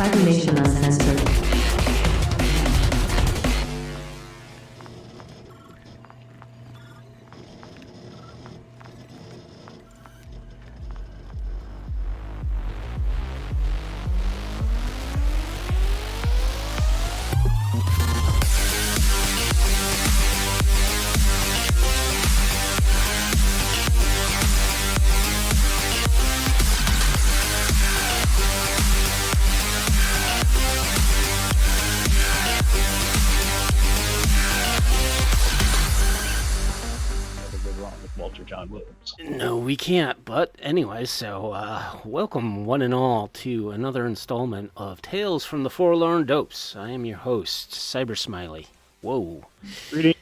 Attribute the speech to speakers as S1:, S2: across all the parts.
S1: Cyber Nation has entered.
S2: No, we can't. But anyway, so welcome one and all to another installment of Tales from the Forlorn Dopes. I am your host, Cyber Smiley. Whoa.
S3: Greetings,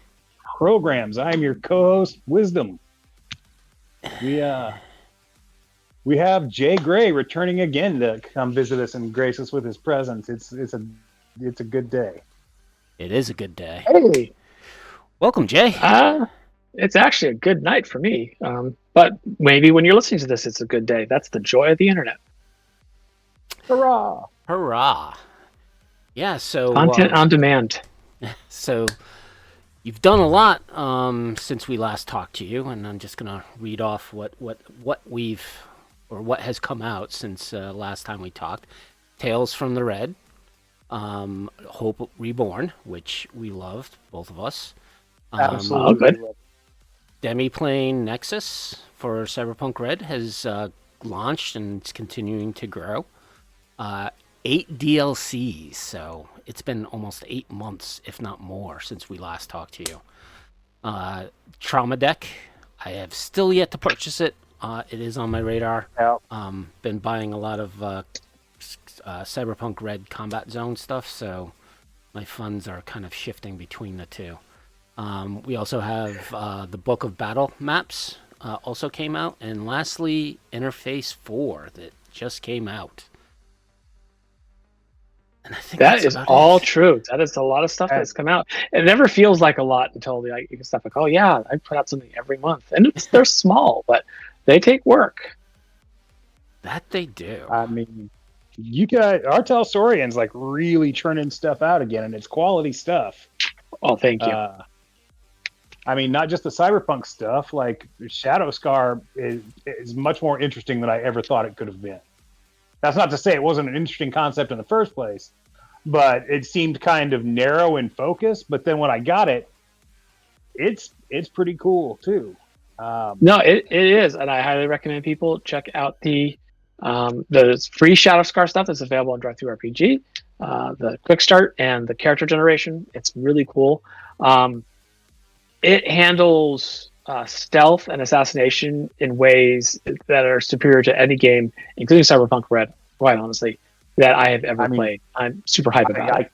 S3: programs. I am your co-host, Wisdom. We have Jay Gray returning again to come visit us and grace us with his presence. It's a good day.
S2: It is a good day.
S4: Hey,
S2: Welcome, Jay.
S4: it's actually a good night for me. But maybe when you're listening to this, it's a good day. That's the joy of the internet.
S3: Hurrah!
S2: Hurrah. Yeah, so
S4: Content on demand.
S2: So you've done a lot since we last talked to you, and I'm just gonna read off what has come out since last time we talked. Tales from the Red, Hope Reborn, which we loved, both of us.
S3: Absolutely.
S4: good.
S2: Demiplane Nexus for Cyberpunk Red has launched and it's continuing to grow. 8 DLCs, so it's been almost 8 months, if not more, since we last talked to you. Trauma Deck, I have still yet to purchase it. It is on my radar.
S3: Yep.
S2: Been buying a lot of Cyberpunk Red Combat Zone stuff, so my funds are kind of shifting between the two. We also have the Book of Battle maps also came out, and lastly, Interface 4 that just came out. And I think
S4: That is all
S2: it.
S4: true. That is a lot of stuff that's come out. It never feels like a lot until you get stuff like, oh yeah, I put out something every month, and they're small, but they take work.
S2: That they do.
S3: I mean, you got Artel Saurian's like really churning stuff out again, and it's quality stuff.
S4: Oh, thank you.
S3: I mean, not just the cyberpunk stuff. Like Shadow Scar is much more interesting than I ever thought it could have been. That's not to say it wasn't an interesting concept in the first place, but it seemed kind of narrow in focus. But then when I got it, it's pretty cool too.
S4: No, it is, and I highly recommend people check out the free Shadow Scar stuff that's available on DriveThruRPG, the quick start and the character generation. It's really cool. It handles stealth and assassination in ways that are superior to any game, including Cyberpunk Red, quite honestly, that I have ever played. I'm super hyped about it.
S3: I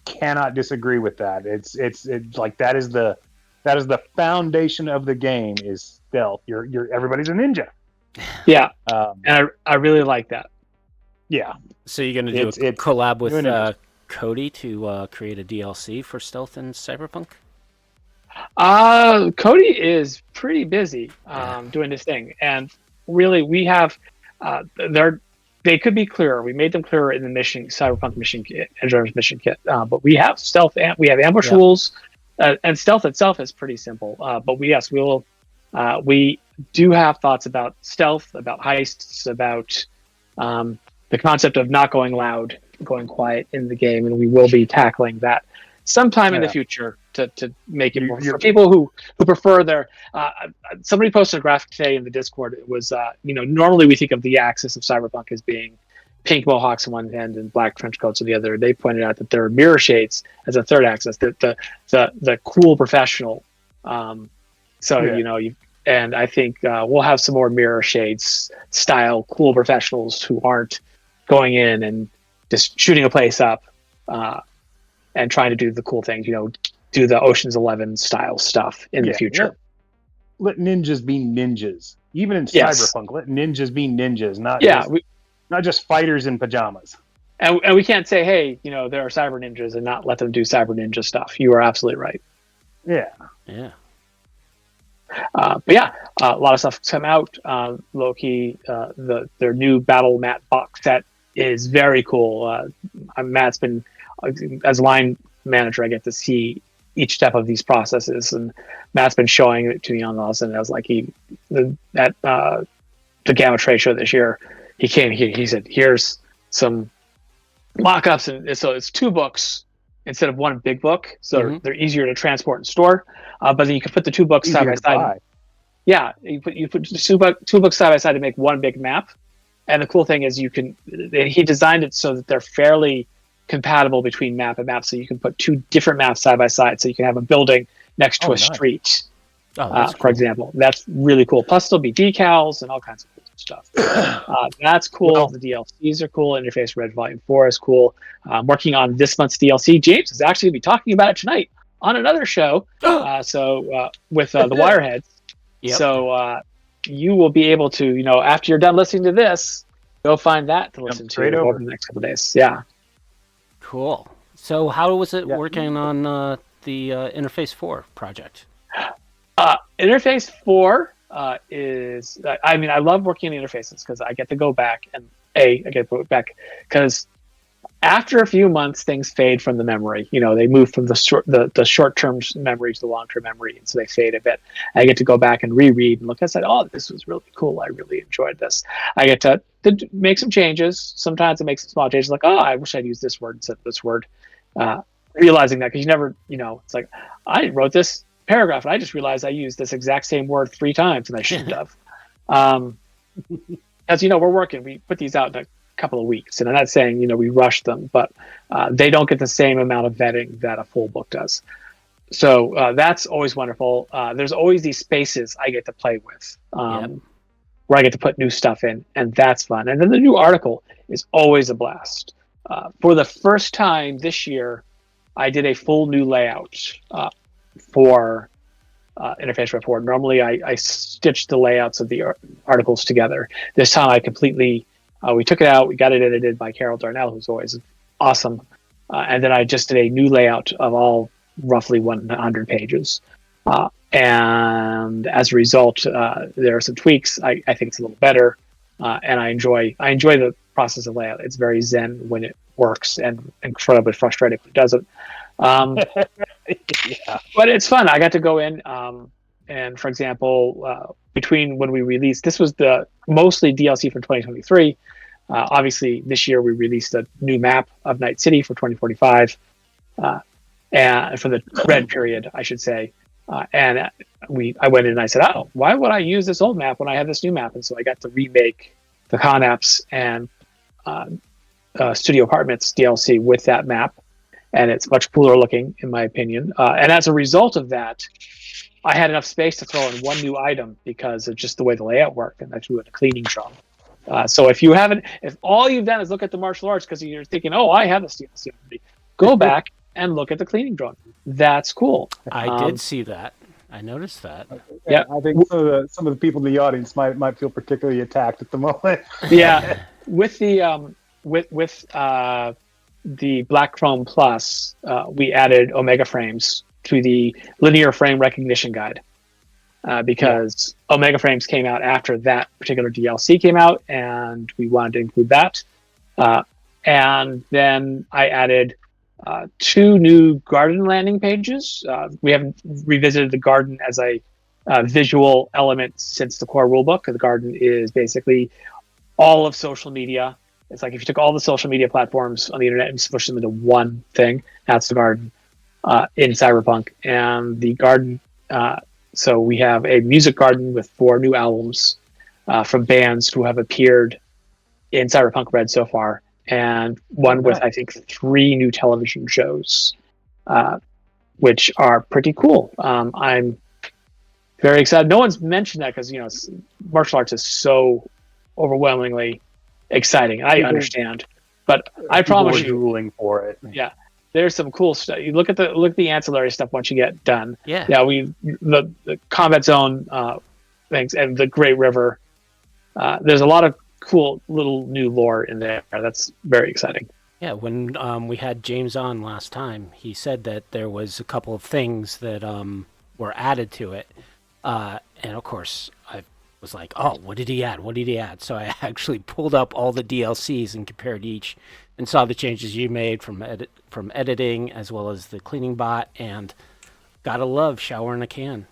S3: cannot disagree with that. It's like that is the foundation of the game is stealth. You're everybody's a ninja.
S4: Yeah, and I really like that.
S3: Yeah.
S2: So you're gonna do a collab with Cody to create a DLC for stealth in Cyberpunk?
S4: Cody is pretty busy doing this thing, and really we have they could be clearer. We made them clearer in the Cyberpunk mission kit, Engineer's mission kit, but we have stealth and we have ambush rules, and stealth itself is pretty simple. But we do have thoughts about stealth, about heists, about the concept of not going loud, going quiet in the game, and we will be tackling that sometime in the future to make it more for people who prefer their. Somebody posted a graphic today in the Discord. It was normally we think of the axis of Cyberpunk as being pink mohawks on one end and black trench coats on the other. They pointed out that there are mirror shades as a third axis. The cool professional. And I think we'll have some more mirror shades style cool professionals who aren't going in and just shooting a place up. And trying to do the cool things, do the Ocean's 11 style stuff in the future.
S3: Let ninjas be ninjas. Even in Cyberpunk, let ninjas be ninjas, not just fighters in pajamas.
S4: And we can't say, hey, there are cyber ninjas and not let them do cyber ninja stuff. You are absolutely right.
S3: Yeah.
S2: Yeah.
S4: But yeah, a lot of stuff's come out. Loki, their new Battle Mat box set is very cool. Matt's been, as line manager, I get to see each step of these processes, and Matt's been showing it to me on those. And I was like, at the Gamma Trade Show this year, he came here. He said, "Here's some mock-ups," and so it's 2 books instead of 1 big book, so they're easier to transport and store. But then you can put the 2 books side by side. Yeah, you put 2 books side by side to make 1 big map. And the cool thing is he designed it so that they're fairly compatible between map and map, so you can put 2 different maps side by side, so you can have a building next to a street, for example. That's really cool. Plus there'll be decals and all kinds of cool stuff. That's cool. Well, the DLCs are cool. Interface Red Volume 4 is cool. I'm working on this month's DLC. James is actually going to be talking about it tonight on another show, with the Wireheads. Yep. So you will be able to, after you're done listening to this, go find that to listen to over the next couple of days. Yeah.
S2: Cool. So how was it working on the Interface 4 project?
S4: Interface 4 is, I love working in interfaces because I get to go back and I get to go back because after a few months, things fade from the memory. They move from the short-term memory to the long-term memory, and so they fade a bit. I get to go back and reread and look and say, "Oh, this was really cool. I really enjoyed this." I get to make some changes. Sometimes I make some small changes, like, "Oh, I wish I'd used this word instead of this word." Realizing that, because you never, it's like, I wrote this paragraph and I just realized I used this exact same word 3 times and I shouldn't have. As we put these out in a couple of weeks, and I'm not saying we rush them, but they don't get the same amount of vetting that a full book does. So that's always wonderful. There's always these spaces I get to play with, where I get to put new stuff in, and that's fun. And then the new article is always a blast. For the first time this year, I did a full new layout for Interface Red 4. Normally I stitch the layouts of the articles together. This time I completely we took it out, we got it edited by Carol Darnell, who's always awesome, and then I just did a new layout of all roughly 100 pages, and as a result there are some tweaks. I think it's a little better, and I enjoy the process of layout. It's very zen when it works and incredibly frustrating when it doesn't. But it's fun. I got to go in, and for example, between when we released, this was the mostly DLC for 2023. Obviously, this year we released a new map of Night City for 2045, and for the red period, I should say. And I went in and I said, "Oh, why would I use this old map when I have this new map?" And so I got to remake the Conapps and Studio Apartments DLC with that map. And it's much cooler looking, in my opinion. And as a result of that, I had enough space to throw in 1 new item because of just the way the layout worked, and I threw in a cleaning job. So if all you've done is look at the martial arts because you're thinking, "Oh, I have this DLC," go back and look at the cleaning drawing. That's cool.
S2: I did see that. I noticed that.
S3: Yeah, I think some of the people in the audience might feel particularly attacked at the moment.
S4: Yeah, with the the Black Chrome Plus, we added Omega frames to the linear frame recognition guide, because Omega frames came out after that particular DLC came out, and we wanted to include that. And then I added 2 new garden landing pages. We haven't revisited the garden as a visual element since the core rulebook. The garden is basically all of social media. It's like if you took all the social media platforms on the internet and pushed them into one thing, that's the garden in Cyberpunk. And the garden, so we have a music garden with 4 new albums from bands who have appeared in Cyberpunk Red so far, and one with, I think, 3 new television shows, which are pretty cool. I'm very excited. No one's mentioned that because, martial arts is so overwhelmingly exciting. I understand, but I promise you,
S3: ruling for it.
S4: Yeah, there's some cool stuff. You look at the ancillary stuff once you get done.
S2: Yeah.
S4: The combat zone things and the Great River. There's a lot of cool little new lore in there. That's very exciting.
S2: Yeah, when we had James on last time, he said that there was a couple of things that were added to it, and of course I've was like, oh, what did he add? What did he add? So I actually pulled up all the DLCs and compared each, and saw the changes you made from editing as well as the cleaning bot. And gotta love shower in a can.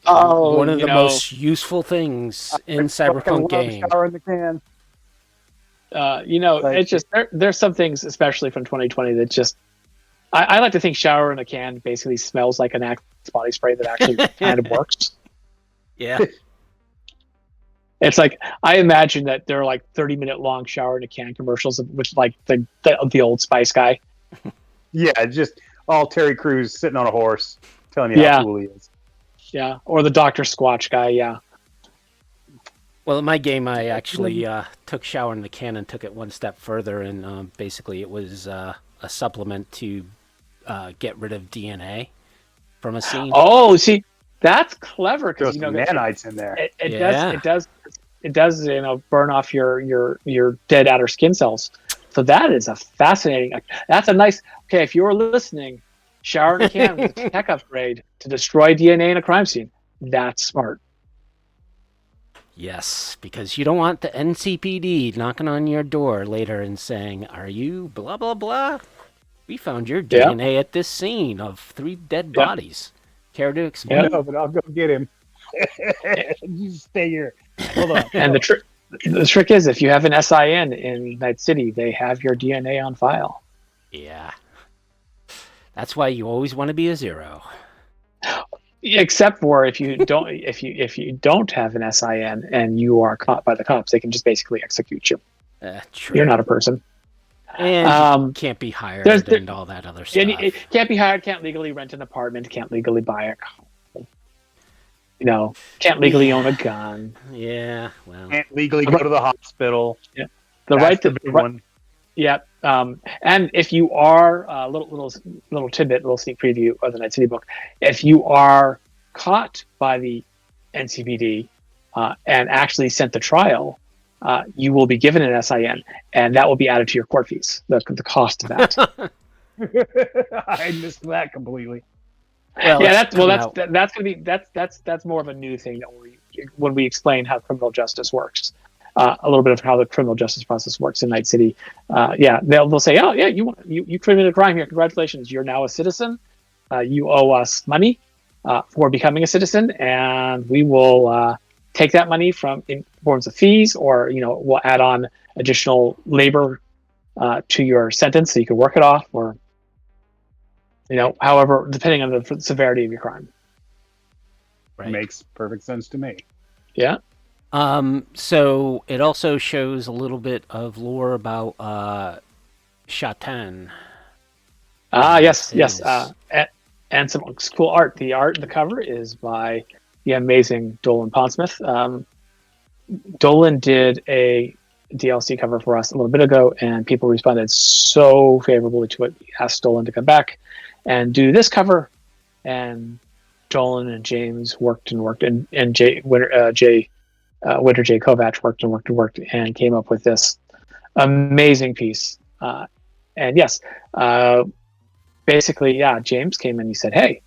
S4: Oh,
S2: One of the most useful things in Cyberpunk game.
S3: Shower in the can.
S4: It's just there's some things, especially from 2020, that just I like to think shower in a can basically smells like an Axe body spray that actually kind of works.
S2: Yeah.
S4: It's like I imagine that there are like 30-minute long shower in a can commercials with like the Old Spice guy.
S3: Yeah, just all Terry Crews sitting on a horse telling you how cool he is.
S4: Yeah, or the Dr. Squatch guy, yeah.
S2: Well, in my game, I actually took shower in the can and took it one step further, and basically it was a supplement to get rid of DNA from a scene.
S4: Oh, see, that's clever because
S3: nanites in there.
S4: It does burn off your dead outer skin cells. So that is a fascinating. That's a nice. Okay, if you're listening, shower in a can with a tech upgrade to destroy DNA in a crime scene. That's smart.
S2: Yes, because you don't want the NCPD knocking on your door later and saying, "Are you blah blah blah? We found your DNA at this scene of 3 dead bodies. Care to explain?"
S3: No, but I'll go get him. You stay here. Hold on.
S4: And the trick is, if you have an SIN in Night City, they have your DNA on file.
S2: Yeah, that's why you always want to be a 0.
S4: Except for if you don't, if you don't have an SIN and you are caught by the cops, they can just basically execute you.
S2: True.
S4: You're not a person.
S2: And you can't be hired and all that other stuff.
S4: Can't be hired, can't legally rent an apartment, can't legally buy a car. Can't legally own a gun.
S2: Yeah, well.
S3: Can't legally go to the hospital.
S4: Yeah. Yeah. And if you are little tidbit, little sneak preview of the Night City book, if you are caught by the NCPD and actually sent to trial, you will be given an SIN, and that will be added to your court fees. The cost of that.
S3: I missed that completely.
S4: Well, yeah, that's gonna be that's more of a new thing that when we explain how criminal justice works. A little bit of how the criminal justice process works in Night City. They'll say, "Oh, yeah, you committed a crime here. Congratulations, you're now a citizen. You owe us money for becoming a citizen, and we will take that money in forms of fees, or we'll add on additional labor to your sentence so you can work it off, or however, depending on the severity of your crime."
S2: Right.
S3: Makes perfect sense to me.
S4: Yeah.
S2: So it also shows a little bit of lore about Shatan.
S4: Yes. And some cool art. The cover is by the amazing Dolan Pondsmith. Dolan did a DLC cover for us a little bit ago, and people responded so favorably to it. We asked Dolan to come back and do this cover, and Dolan and James worked, and Winter J. Kovac worked and came up with this amazing piece. And yes, basically, James came in. He said, "Hey,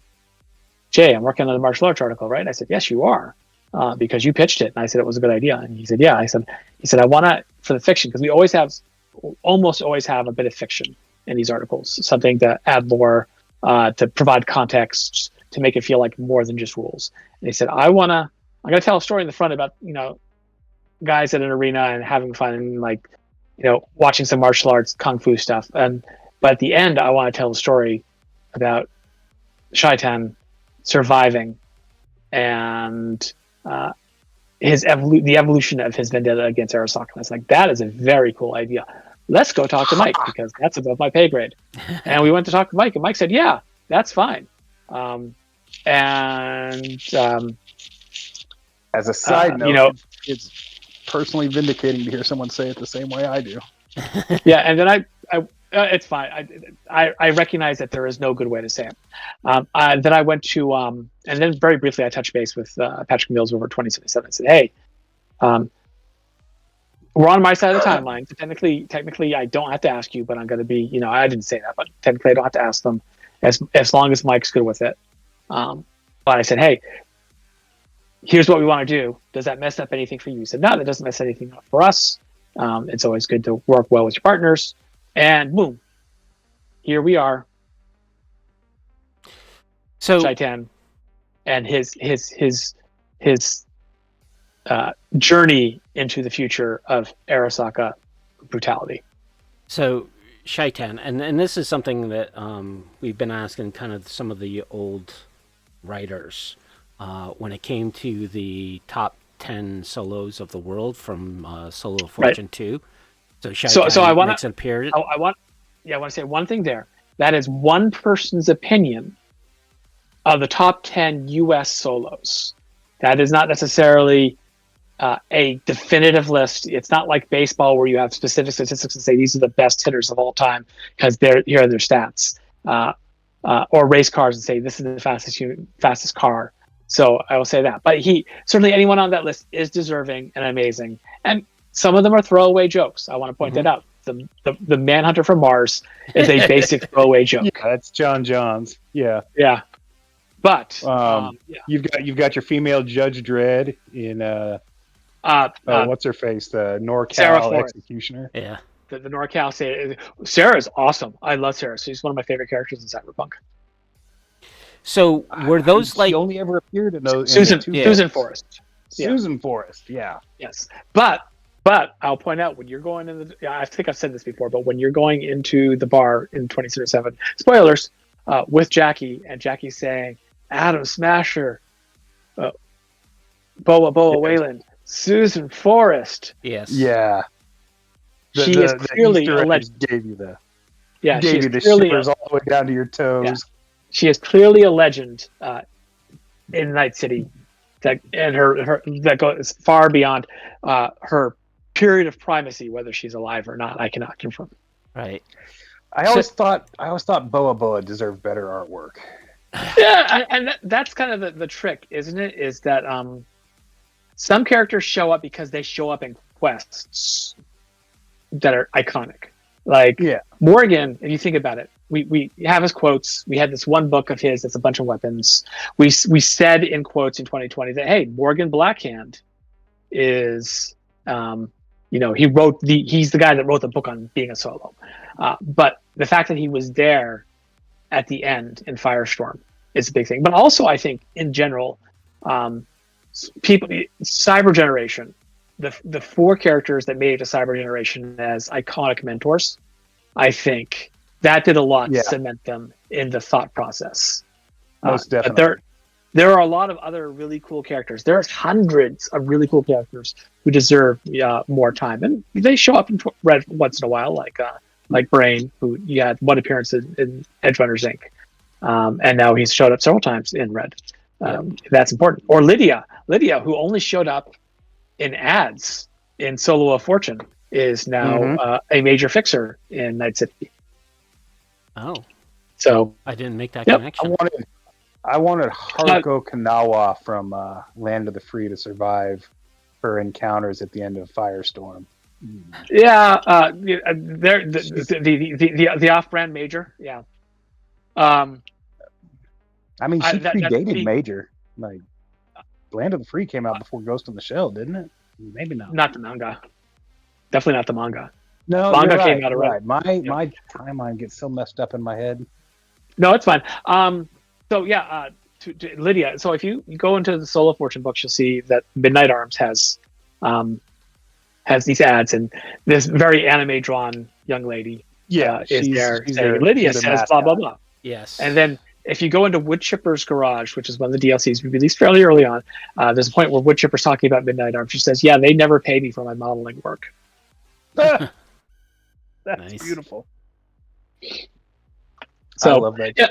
S4: Jay, I'm working on the martial arts article, right?" And I said, "Yes, you are, because you pitched it." And I said, "It was a good idea." And he said, "Yeah." He said, "I want to, for the fiction, because we almost always have a bit of fiction in these articles, something to add lore, to provide context, to make it feel like more than just rules." And he said, I'm going to tell a story in the front about, guys at an arena and having fun and watching some martial arts, kung fu stuff. But at the end, I want to tell a story about Shaitan surviving and the evolution of his vendetta against Arasaka. I was like, that is a very cool idea. Let's go talk to Mike, because that's above my pay grade. And we went to talk to Mike, and Mike said, "Yeah, that's fine."
S3: As a side note, it's personally vindicating to hear someone say it the same way I do.
S4: Yeah, and then it's fine. I recognize that there is no good way to say it. Then I went to, and then very briefly I touched base with Patrick Mills over 2077 and said, "Hey, we're on my side of the timeline. So technically, I don't have to ask you, but I'm going to be, I didn't say that, but technically I don't have to ask them as long as Mike's good with it." But I said, "Hey, here's what we want to do. Does that mess up anything for you? He said, no, that doesn't mess anything up for us. It's always good to work well with your partners. And boom, here we are.
S2: So
S4: Shaitan and his journey into the future of Arasaka brutality.
S2: So, Shaitan, and this is something that we've been asking kind of some of the old writers when it came to the top 10 solos of the world from Solo of Fortune 2. So, Shaitan
S4: so I want
S2: makes an appearance.
S4: I want to say one thing there. That is one person's opinion of the top 10 U.S. solos. That is not necessarily a definitive list. It's not like baseball where you have specific statistics and say these are the best hitters of all time because here are their stats. Or race cars and say this is the fastest car. So I will say that. But certainly anyone on that list is deserving and amazing. And some of them are throwaway jokes. I want to point that out. The Manhunter from Mars is a basic throwaway joke.
S3: Yeah, that's John Johns. Yeah.
S4: Yeah. But
S3: you've got your female Judge Dredd in what's her face, the NorCal executioner.
S2: Yeah,
S4: the NorCal. Sarah is awesome. I love Sarah. She's one of my favorite characters in Cyberpunk.
S2: So were those
S3: she only ever appeared in those?
S4: Susan Forrest.
S3: Susan Forrest. Yeah.
S4: Yes, but I'll point out when you're going in I think I've said this before, but when you're going into the bar in 2077, spoilers, with Jackie, and Jackie's saying, Adam Smasher, Boa Wayland, Susan Forrest.
S2: Yes.
S3: Yeah.
S4: She is clearly a legend.
S3: Gave you the
S4: clearly
S3: shivers all the way down to your toes.
S4: Yeah. She is clearly a legend in Night City, and her that goes far beyond her period of primacy, whether she's alive or not. I cannot confirm.
S2: Right.
S3: I always thought Boa deserved better artwork.
S4: Yeah, and that's kind of the trick, isn't it? Is that some characters show up because they show up in quests that are iconic. Like Morgan, if you think about it, we have his quotes. We had this one book of his that's a bunch of weapons. We said in quotes in 2020 that, hey, Morgan Blackhand is he's the guy that wrote the book on being a solo. But the fact that he was there at the end in Firestorm is a big thing. But also, I think in general, Cyber Generation, the four characters that made it to Cyber Generation as iconic mentors, I think that did a lot to cement them in the thought process.
S3: Most definitely.
S4: But there are a lot of other really cool characters. There's hundreds of really cool characters who deserve more time, and they show up in Red once in a while, like Brain, who you had one appearance in Edge Runners Inc. And now he's showed up several times in Red. That's important. Or Lydia, who only showed up in ads in Solo of Fortune, is now a major fixer in Night City.
S2: Oh,
S4: so
S2: I didn't make that connection.
S3: I wanted Haruko Kanawa from Land of the Free to survive her encounters at the end of Firestorm.
S4: Yeah, the off-brand major. Yeah.
S3: I mean, she predated Major. Like, Land of the Free came out before Ghost in the Shell, didn't it? Maybe not.
S4: Not the manga. Definitely not the manga.
S3: No,
S4: manga came out of
S3: right. My timeline gets so messed up in my head.
S4: No, it's fine. So yeah, to Lydia. So if you go into the Solo Fortune books, you'll see that Midnight Arms has these ads, and this very anime drawn young lady is there saying, Lydia says blah blah blah.
S2: Yes.
S4: And then if you go into Woodchipper's Garage, which is one of the DLCs we released fairly early on, there's a point where Woodchipper's talking about Midnight Arms. She says, "Yeah, they never pay me for my modeling work."
S3: That's
S2: nice.
S3: Beautiful.
S4: So
S3: I love that.
S4: Yeah,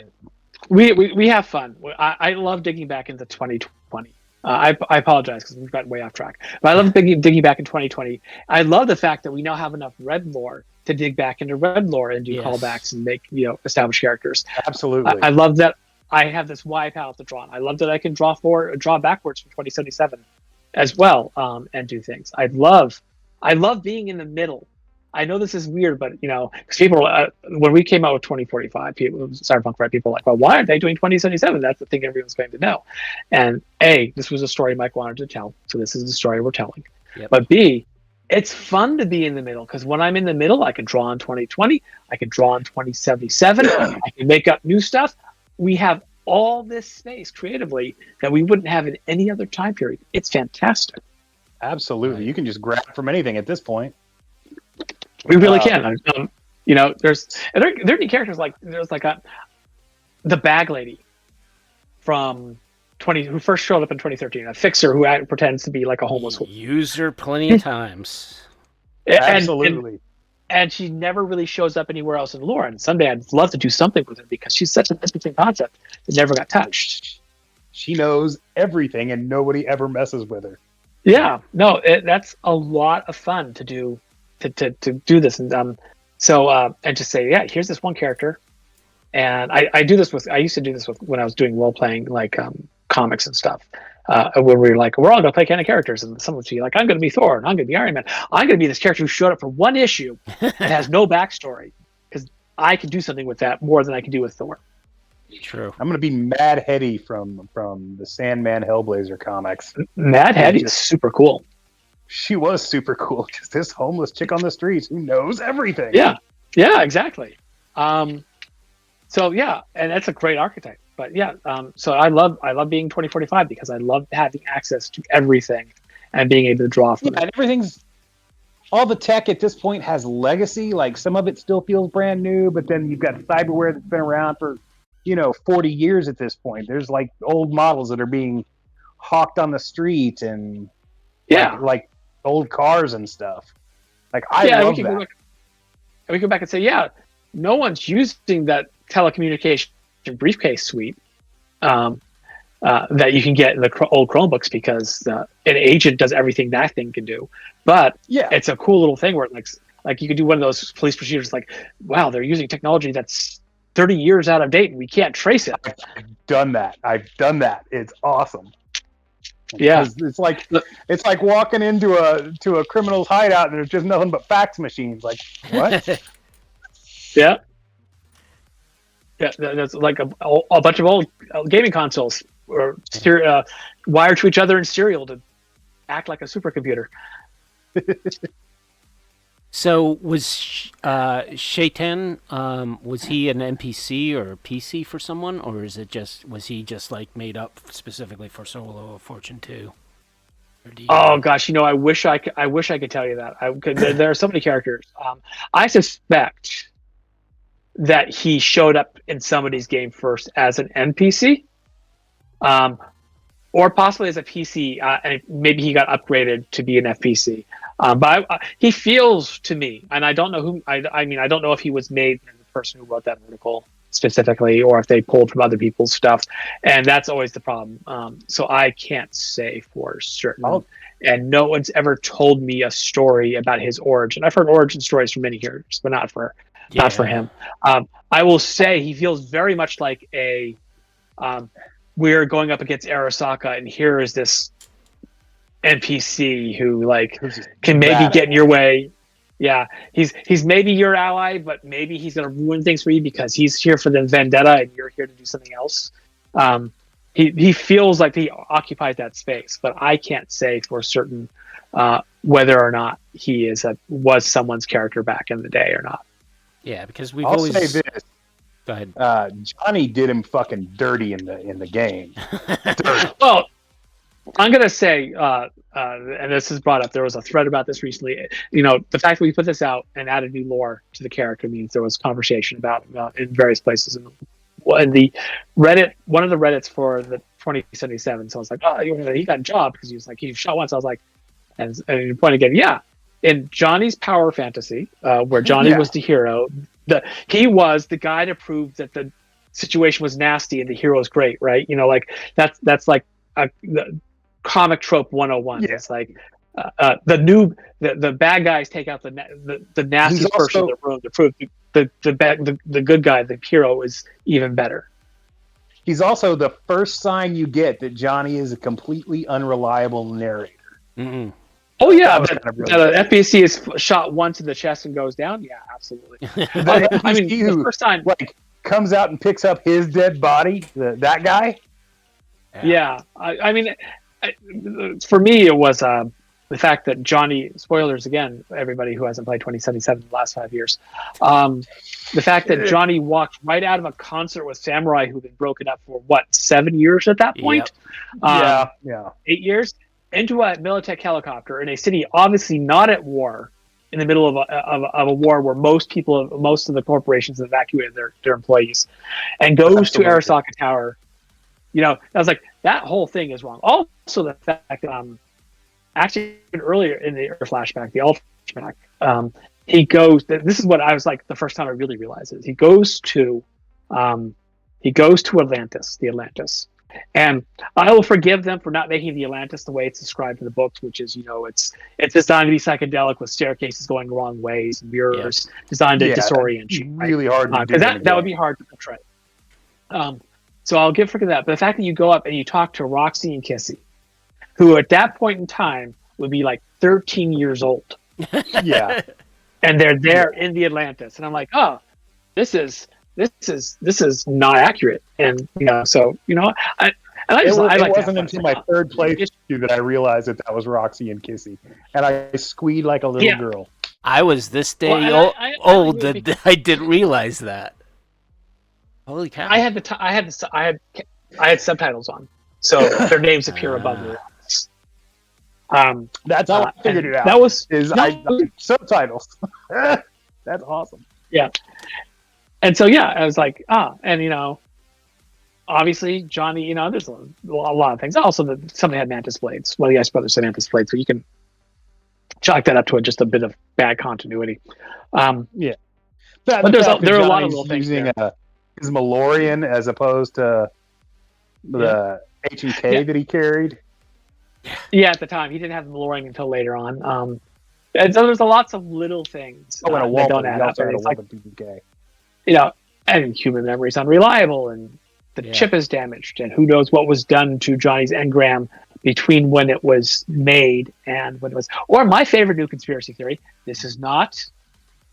S4: we have fun. I love digging back into 2020. I apologize because we've gotten way off track. But I love digging back in 2020. I love the fact that we now have enough Red lore to dig back into Red lore and do callbacks and make established characters.
S3: Absolutely.
S4: I love that I have this wide palette to draw on. I love that I can draw backwards from 2077 as well, and do things. I love being in the middle I know this is weird, but because people, when we came out with 2045, Cyberpunk, right? People were like, well, why aren't they doing 2077? That's the thing everyone's going to know. And A, this was a story Mike wanted to tell, so this is the story we're telling.
S2: Yep.
S4: But B, it's fun to be in the middle, because when I'm in the middle, I can draw in 2020, I can draw in 2077, I can make up new stuff. We have all this space creatively that we wouldn't have in any other time period. It's fantastic.
S3: Absolutely.
S2: Right.
S3: You can just grab from anything at this point.
S4: We really can. There are new characters like the bag lady from who first showed up in 2013, a fixer who pretends to be like a homeless woman.
S2: Used her plenty of times.
S3: Absolutely.
S4: And she never really shows up anywhere else in lore. And someday I'd love to do something with her, because she's such an interesting concept that never got touched.
S3: She knows everything, and nobody ever messes with her.
S4: Yeah, no, that's a lot of fun to do. To do this, and and just say, yeah, here's this one character, and I used to do this with when I was doing role playing, like comics and stuff, where we were like, we're all gonna play kind of characters, and someone would be like, I'm gonna be Thor, and I'm gonna be Iron Man, I'm gonna be this character who showed up for one issue and has no backstory, because I can do something with that more than I can do with Thor.
S2: True.
S3: I'm gonna be Mad Hetty from the Sandman Hellblazer comics.
S4: Mad Hetty is super cool.
S3: She was super cool. Just this homeless chick on the streets who knows everything.
S4: Yeah, exactly. So yeah, and that's a great archetype. But yeah, so I love being 2045, because I love having access to everything and being able to draw from it.
S3: And everything's, all the tech at this point has legacy. Like, some of it still feels brand new, but then you've got cyberware that's been around for 40 years at this point. There's like old models that are being hawked on the street, and like old cars and stuff. Like, I love that.
S4: We go back and say, yeah, no one's using that telecommunication briefcase suite that you can get in the old Chromebooks, because an agent does everything that thing can do. But it's a cool little thing where like you could do one of those police procedures, like, wow, they're using technology that's 30 years out of date and we can't trace it.
S3: I've done that. It's awesome.
S4: Yeah,
S3: it's like walking into a criminal's hideout and there's just nothing but fax machines. Like, what?
S4: Yeah, that's like a bunch of old gaming consoles or wired to each other in serial to act like a supercomputer.
S2: So was Shaitan, was he an NPC or a PC for someone, or was he just like made up specifically for Solo of Fortune 2?
S4: Oh gosh, I wish I could tell you that. There are so many characters. I suspect that he showed up in somebody's game first as an NPC, or possibly as a PC, and maybe he got upgraded to be an FPC. But he feels to me, and I don't know who. I mean, I don't know if he was made by the person who wrote that article specifically, or if they pulled from other people's stuff, and that's always the problem. So I can't say for certain, and no one's ever told me a story about his origin. I've heard origin stories from many characters, but not for him. I will say he feels very much like a. We're going up against Arasaka, and here is this NPC who can maybe get in your way. Yeah, he's maybe your ally, but maybe he's gonna ruin things for you because he's here for the vendetta and you're here to do something else. He feels like he occupies that space, but I can't say for certain whether or not he was someone's character back in the day or not.
S2: Yeah, because
S3: I'll say this.
S2: Go ahead.
S3: Johnny did him fucking dirty in the game. Dirty.
S4: Well, I'm gonna say, and this is brought up. There was a thread about this recently. The fact that we put this out and added new lore to the character means there was conversation about in various places. And the Reddit, one of the Reddits for the 2077. So I was like, oh, he got a job because he was like, he shot once. I was like, and you point again, yeah. In Johnny's power fantasy, where Johnny was the hero, he was the guy to prove that the situation was nasty and the hero is great, right? That's like the comic trope 101.
S3: Yeah.
S4: It's like the bad guys take out the nastiest person in the room to prove the good guy, the hero, is even better.
S3: He's also the first sign you get that Johnny is a completely unreliable narrator.
S2: Mm-mm.
S4: Oh yeah,
S3: That was
S4: that,
S3: kind of brilliant.
S4: that FBC is shot once in the chest and goes down. Yeah, absolutely.
S3: The
S4: I mean,
S3: NPC
S4: the
S3: who,
S4: first time.
S3: like, comes out and picks up his dead body, that guy.
S4: Yeah, I mean, for me, it was the fact that Johnny. Spoilers again, everybody who hasn't played 2077 in the last 5 years. The fact that Johnny walked right out of a concert with Samurai, who'd been broken up for what 7 years at that point.
S3: Yeah.
S4: 8 years into a Militech helicopter in a city obviously not at war, in the middle of a war where most of the corporations evacuated their employees, and goes to Arasaka Tower. You know, I was like, that whole thing is wrong. Also, the fact that actually earlier in the flashback, the Ultra flashback, he goes. This is what I was like the first time I really realized it. He goes to Atlantis, the Atlantis, and I will forgive them for not making the Atlantis the way it's described in the books, which is, you know, it's designed to be psychedelic with staircases going the wrong ways and mirrors designed to disorient you.
S3: Really hard to do.
S4: That would be hard to portray. So I'll forgive that. But the fact that you go up and you talk to Roxy and Kissy, who at that point in time would be like 13 years old.
S3: Yeah.
S4: And they're there in the Atlantis. And I'm like, oh, this is not accurate. And, you know, so, you know, it
S3: wasn't until my third playthrough that I realized that was Roxy and Kissy. And I squeed like a little girl.
S2: I was this day old that I didn't realize that. Holy cow!
S4: I had subtitles on, so their names appear above the lines.
S3: That's how I figured it out.
S4: That was
S3: subtitles. That's awesome.
S4: Yeah, and so I was like, and you know, obviously Johnny, you know, there's a lot of things. Also, somebody had mantis blades. One of the Ice Brothers had mantis blades, so you can chalk that up to just a bit of bad continuity.
S3: But
S4: there are a lot of little things
S3: using his Malorian as opposed to the H&K that he carried.
S4: Yeah, at the time he didn't have the Malorian until later on. And so there's lots of little things
S3: and a
S4: that don't add up. It's like, you know, and human memory is unreliable, and the chip is damaged, and who knows what was done to Johnny's engram between when it was made and when it was. Or my favorite new conspiracy theory. This is not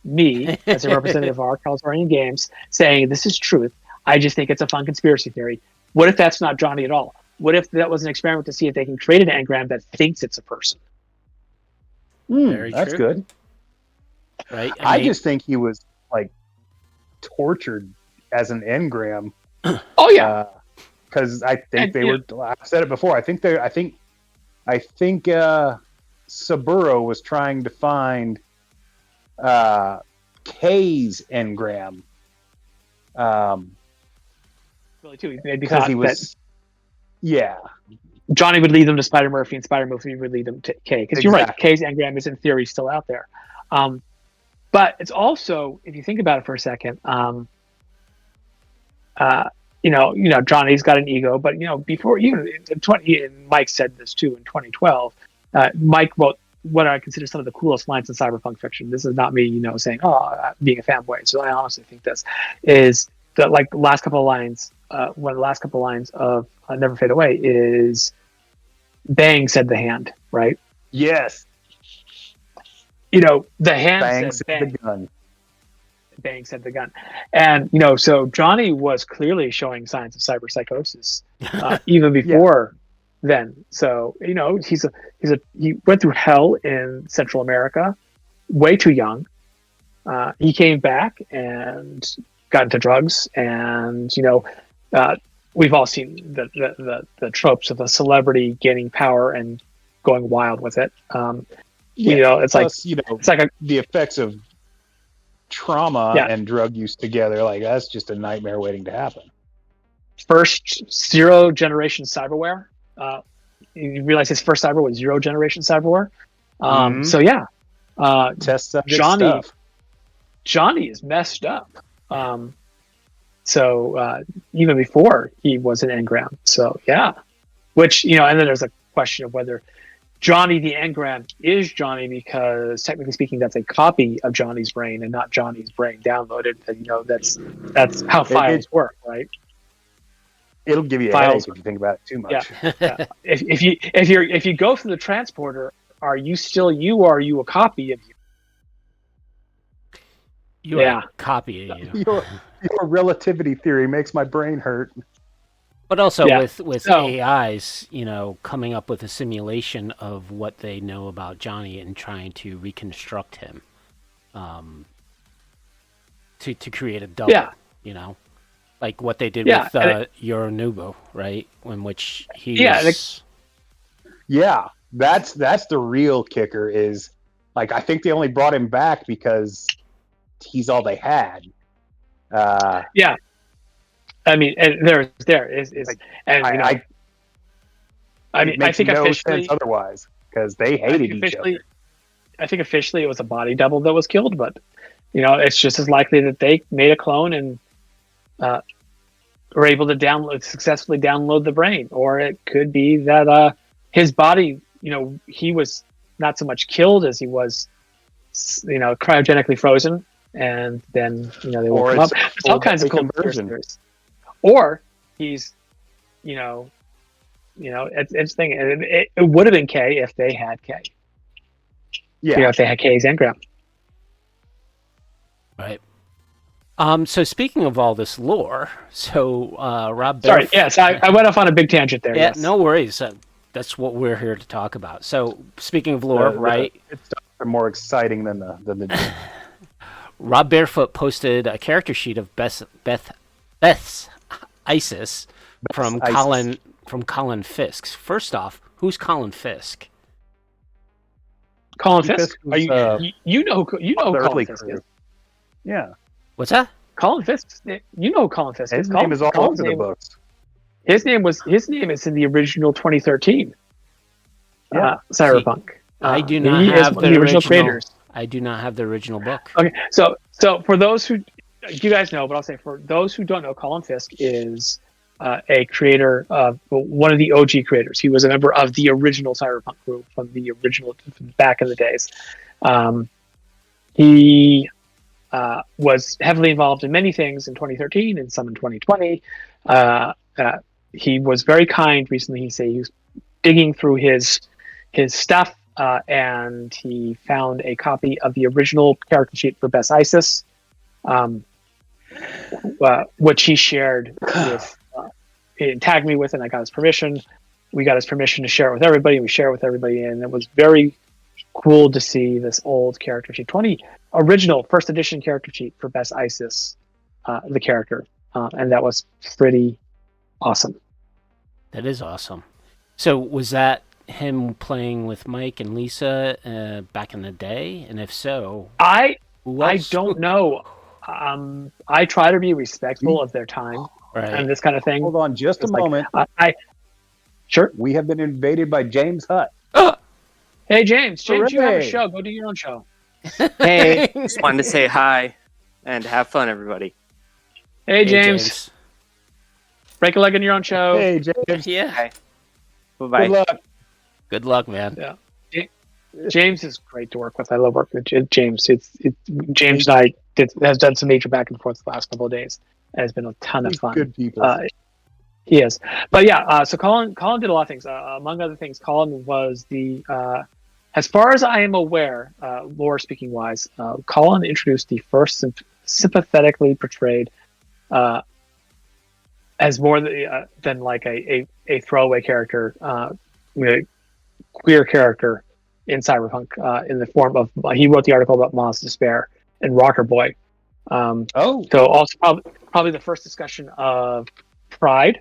S4: me as a representative of our Californian Games saying this is truth. I just think it's a fun conspiracy theory. What if that's not Johnny at all? What if that was an experiment to see if they can create an engram that thinks it's a person?
S3: That's good.
S2: Right.
S3: I just think he was like tortured as an engram.
S4: Oh yeah.
S3: Because I think I've said it before. I think Saburo was trying to find K's engram.
S4: Really too.
S3: Because he was. Yeah.
S4: Johnny would lead them to Spider Murphy, and Spider Murphy would lead them to K. Because you're right, K's engram is in theory still out there. But it's also, if you think about it for a second, you know, Johnny's got an ego, but you know, before even and Mike said this too in 2012. Mike wrote what I consider some of the coolest lines in cyberpunk fiction. This is not me, you know, saying, being a fanboy. So I honestly think this is the last couple of lines. One of the last couple of lines of Never Fade Away is Bang said the hand, right?
S3: Yes.
S4: You know, the hand
S3: Bang
S4: said bang.
S3: The gun.
S4: Bang said the gun. And, you know, so Johnny was clearly showing signs of cyberpsychosis even before then. So, you know, he went through hell in Central America way too young. He came back and got into drugs, and, you know, we've all seen the tropes of a celebrity gaining power and going wild with it. You know, it's
S3: plus,
S4: like,
S3: you know,
S4: it's like
S3: the effects of trauma and drug use together, like that's just a nightmare waiting to happen.
S4: First zero generation cyberware. You realize his first cyber was zero generation cyberware. So yeah,
S3: test subject stuff.
S4: Johnny is messed up. So even before he was an engram. So yeah, which, you know, and then there's a question of whether Johnny the engram is Johnny, because technically speaking, that's a copy of Johnny's brain and not Johnny's brain downloaded. And, you know, that's how files work, right?
S3: It'll give you a headache if you think about it too much.
S4: Yeah. If you go through the transporter are you still you, or are you a copy of you?
S2: You are a copy of you.
S3: Your relativity theory makes my brain hurt.
S2: But also
S4: Yeah.
S2: with
S4: So-
S2: AIs, coming up with a simulation of what they know about Johnny and trying to reconstruct him, to create a double.
S4: Yeah.
S2: Like what they did
S4: Yeah,
S2: with Yorinobu, right? In which he
S4: Yeah,
S2: was...
S3: Yeah, that's the real kicker. Is like I think they only brought him back because he's all they had.
S4: Yeah. I mean, and there is,
S3: Like,
S4: and
S3: I
S4: I
S3: it
S4: mean, I
S3: makes
S4: think
S3: no
S4: officially,
S3: sense otherwise because they hated each other.
S4: I think officially it was a body double that was killed, but it's just as likely that they made a clone and were able to successfully download the brain, or it could be that his body, he was not so much killed as he was, cryogenically frozen, and then they woke him up. There's all kinds of cool theories. Or he's, it's thing. It would have been K if they had K.
S3: Yeah,
S4: If they had K's engram.
S2: Right. So speaking of all this lore, Rob...
S4: Sorry, yes, I went off on a big tangent there.
S2: Yeah,
S4: yes.
S2: no worries. That's what we're here to talk about. So speaking of lore, right?
S3: It's more exciting than the
S2: Rob Barefoot posted a character sheet of Beth's Isis from Colin Fisk. First off, who's Colin Fisk?
S4: Colin Fisk?
S3: was,
S4: you know who Colin Fisk is.
S3: Yeah.
S2: What's that?
S4: Colin Fisk. You know who Colin Fisk is.
S3: His name is all over the books.
S4: His name is in the original 2013 Cyberpunk.
S2: I do not have the original
S4: creators.
S2: I do not have the original book.
S4: Okay, so for those who you guys know, but I'll say for those who don't know, Colin Fisk is a creator of one of the OG creators. He was a member of the original Cyberpunk group from the original back in the days. He was heavily involved in many things in 2013 and some in 2020. He was very kind recently. He was digging through his stuff, and he found a copy of the original character sheet for Best Isis, which he shared with, he tagged me with, and I got his permission. We got his permission to share it with everybody. We share it with everybody, and it was very cool to see this old character sheet, original first edition character sheet for Best Isis, the character, and that was pretty awesome.
S2: That is awesome. So was that him playing with Mike and Lisa back in the day? And if so,
S4: I don't know. I try to be respectful of their time and this kind of thing.
S3: Hold on just a moment.
S4: Sure.
S3: We have been invaded by James Hutt.
S4: Hey, James, you have a
S3: Hooray.
S4: show. Go do your own show.
S1: Hey, just wanted to say hi and have fun, everybody.
S4: Hey, James. Break a leg in your own show.
S3: Hey, James.
S2: Yeah.
S1: Hi. Bye-bye.
S3: Good luck.
S2: Good luck, man.
S4: Yeah. James is great to work with. I love working with James. James and I has done some major back and forth the last couple of days. And it's been a ton of fun.
S3: Good people.
S4: He is. But yeah, so Colin did a lot of things. Among other things, Colin was as far as I am aware, lore speaking wise, Colin introduced the first sympathetically portrayed as more than like a throwaway character, queer character in Cyberpunk, in the form of, he wrote the article about Ma's Despair and Rocker Boy. So also probably the first discussion of Pride,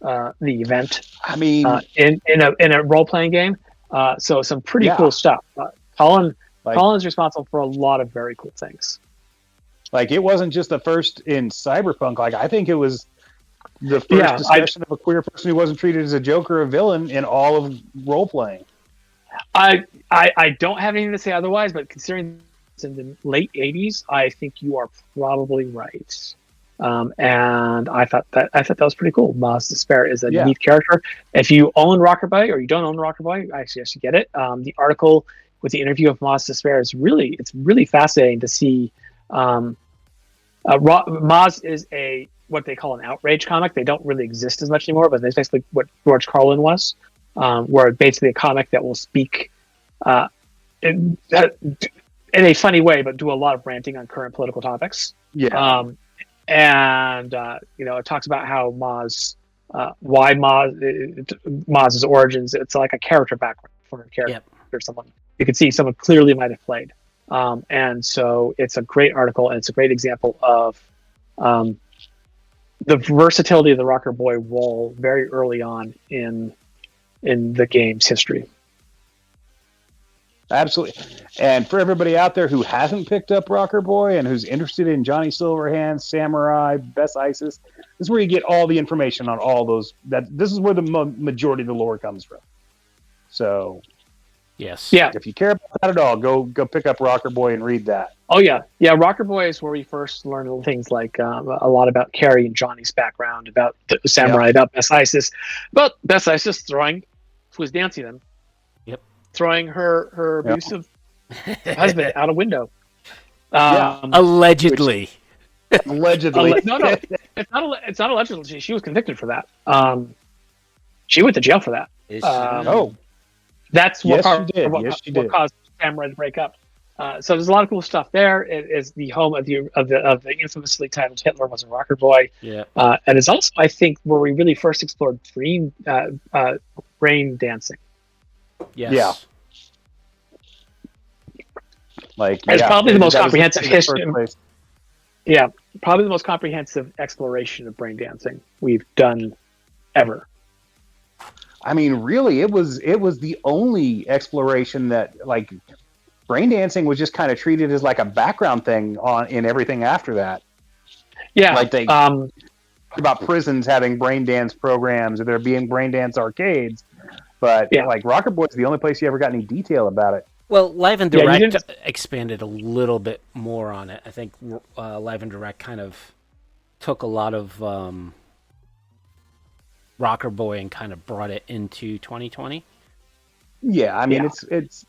S4: the event.
S3: I mean,
S4: in a role playing game. So some pretty cool stuff. Colin is responsible for a lot of very cool things.
S3: Like, it wasn't just the first in Cyberpunk. Like, I think it was the first discussion of a queer person who wasn't treated as a joke or a villain in all of role playing.
S4: I don't have anything to say otherwise, but considering it's in the late 80s, I think you are probably right. And I thought that was pretty cool. Ma's Despair is a neat character. If you own Rocker Boy or you don't own Rocker Boy, I suggest you get it. The article with the interview of Ma's Despair is really fascinating to see. Maz is what they call an outrage comic. They don't really exist as much anymore, but that's basically what George Carlin was, where basically a comic that will speak in a funny way, but do a lot of ranting on current political topics.
S3: Yeah.
S4: And it talks about how why Maz's origins. It's like a character background for a character.
S2: Yep.
S4: Someone you can see someone clearly might have played. And so it's a great article, and it's a great example of the versatility of the Rocker Boy role very early on in the game's history.
S3: Absolutely. And for everybody out there who hasn't picked up Rocker Boy and who's interested in Johnny Silverhand, Samurai, Best Isis, this is where you get all the information on all those. This is where the majority of the lore comes from. So,
S2: yes,
S4: yeah.
S3: If you care about that at all, go pick up Rocker Boy and read that.
S4: Oh yeah. Rocker Boy is where we first learned things like a lot about Carrie and Johnny's background, about the Samurai, about Best Isis, about Best Isis was dancing them. Throwing her abusive husband out a window.
S2: Allegedly.
S3: Allegedly.
S4: No, it's not allegedly. She was convicted for that. She went to jail for that. That's what caused Samurai to break up. So there's a lot of cool stuff there. It is the home of the infamously titled Hitler Was a Rocker Boy.
S2: Yeah.
S4: And it's also, I think, where we really first explored brain dancing.
S2: Yes.
S3: Yeah.
S4: It's probably the most comprehensive history. Yeah, probably the most comprehensive exploration of brain dancing we've done ever.
S3: I mean, really, it was the only exploration that brain dancing was just kind of treated as like a background thing in everything after that.
S4: Yeah,
S3: like they about prisons having brain dance programs or there being brain dance arcades. But Rocker Boy's the only place you ever got any detail about it.
S2: Well, Live and Direct expanded a little bit more on it. I think Live and Direct kind of took a lot of Rocker Boy and kind of brought it into 2020.
S3: Yeah, I mean it's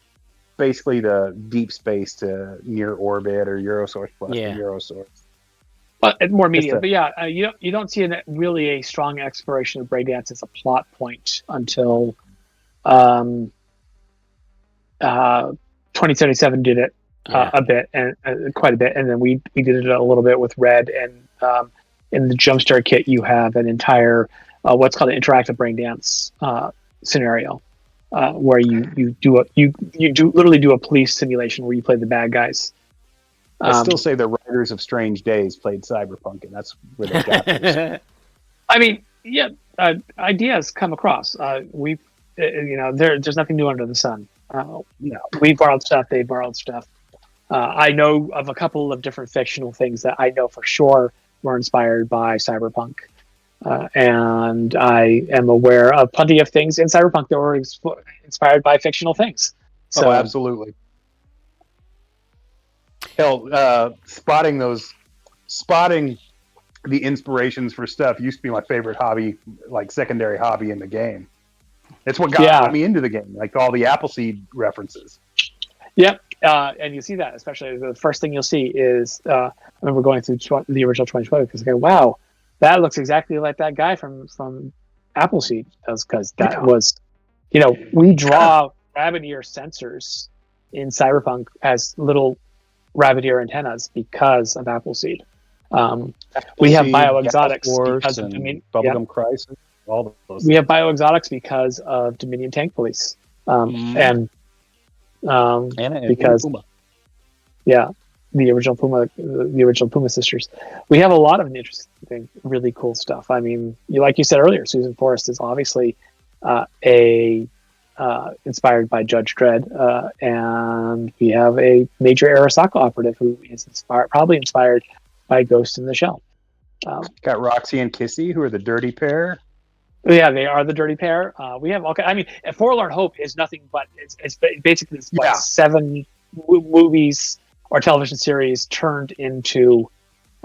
S3: basically the Deep Space to Near Orbit or Eurosource plus Eurosource.
S4: But more medium. But you don't see really a strong exploration of brain dance as a plot point until 2077 did it a bit and quite a bit, and then we did it a little bit with Red. And in the Jumpstart kit, you have an entire what's called an interactive brain dance scenario, where you literally do a police simulation where you play the bad guys.
S3: I still say the writers of Strange Days played Cyberpunk, and that's where they got this.
S4: I mean, ideas come across. There's nothing new under the sun. We borrowed stuff. They borrowed stuff. I know of a couple of different fictional things that I know for sure were inspired by Cyberpunk, and I am aware of plenty of things in Cyberpunk that were inspired by fictional things. So,
S3: absolutely. Hell, spotting the inspirations for stuff used to be my favorite hobby, secondary hobby in the game. It's what got me into the game, all the Appleseed references.
S4: Yep, and you see that, especially the first thing you'll see is I remember going through the original 2012 because wow, that looks exactly like that guy from Appleseed, because that was, we draw rabbit ear sensors in Cyberpunk as little rabbit ear antennas because of Appleseed. We have bioexotics because of
S3: Bubblegum Crisis. All those.
S4: We have bioexotics because of Dominion Tank Police, and because
S3: Puma.
S4: the original Puma sisters. We have a lot of interesting, really cool stuff. I mean, like you said earlier, Susan Forrest is obviously inspired by Judge Dredd, and we have a major Arasaka operative who is probably inspired by Ghost in the Shell.
S3: Got Roxy and Kissy, who are the dirty pair.
S4: Yeah, they are the dirty pair. We have I mean, Forlorn Hope is nothing but it's basically 7 movies or television series turned into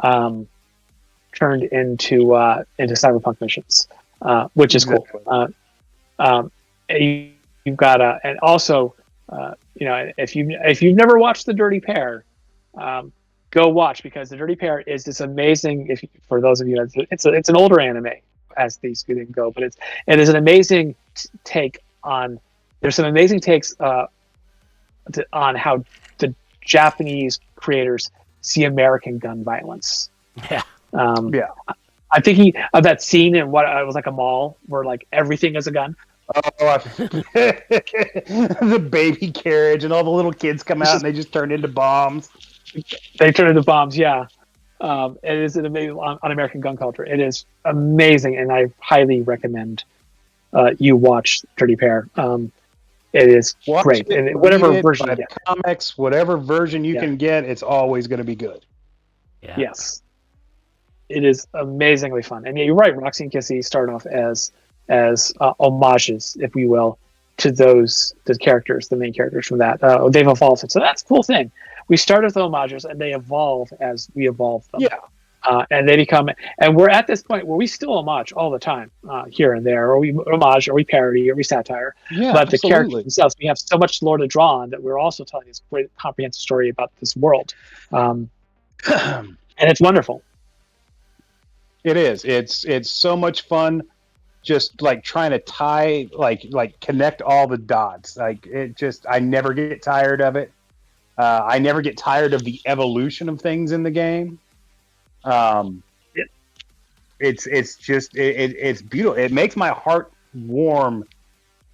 S4: cyberpunk missions, which is cool. You've got and also if you've never watched The Dirty Pair, go watch, because The Dirty Pair is this amazing. For those of you, it's an older anime as these things go, but it is an amazing take on. There's some amazing takes on how the Japanese creators see American gun violence.
S2: Yeah.
S3: Yeah.
S4: I'm thinking of that scene in what it was like a mall where like everything is a gun.
S3: Oh, the baby carriage and all the little kids come out and they just turn into bombs.
S4: They turn into bombs. Yeah. It is an amazing on American gun culture. It is amazing, and I highly recommend you watch Dirty Pair. It is
S3: Watch
S4: great,
S3: it,
S4: and whatever
S3: read it,
S4: version
S3: buy
S4: you
S3: the
S4: get.
S3: comics, whatever version you
S4: Yeah.
S3: can get, it's always going to be good.
S2: Yeah.
S4: Yes, it is amazingly fun. And yeah, you're right. Roxy and Kissy start off as homages, if we will, to the characters, the main characters from that. They've evolved it, so that's a cool thing. We start with homages, and they evolve as we evolve them.
S3: Yeah.
S4: And they become, and we're at this point where we still homage all the time, here and there, or we homage, or we parody, or we satire.
S3: Yeah,
S4: But the characters
S3: absolutely.
S4: themselves, we have so much lore to draw on that we're also telling this great comprehensive story about this world, and it's wonderful.
S3: It is. It's so much fun, just like trying to tie, like connect all the dots. Like it just, I never get tired of it. I never get tired of the evolution of things in the game. It's just it's beautiful. It makes my heart warm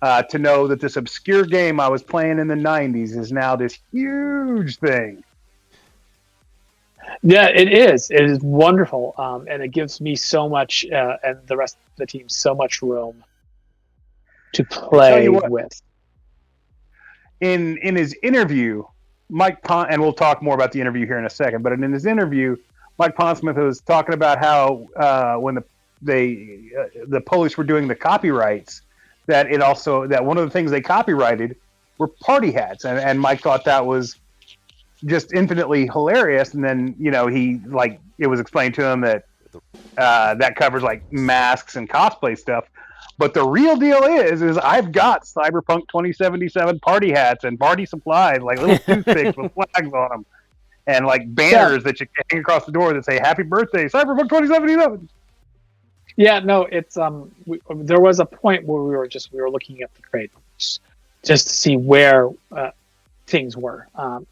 S3: to know that this obscure game I was playing in the '90s is now this huge thing.
S4: Yeah, it is. It is wonderful, and it gives me so much, and the rest of the team so much room to play
S3: what.
S4: with.
S3: In his interview, Mike Pon, and we'll talk more about the interview here in a second. But in his interview, Mike Pondsmith was talking about how when the Polish were doing the copyrights, that one of the things they copyrighted were party hats, and Mike thought that was just infinitely hilarious. And then it was explained to him that that covers like masks and cosplay stuff. But the real deal is I've got Cyberpunk 2077 party hats and party supplies, like little toothpicks with flags on them, and like banners that you can hang across the door that say "Happy Birthday, Cyberpunk 2077."
S4: Yeah, no, it's there was a point where we were looking at the trademarks just to see where things were,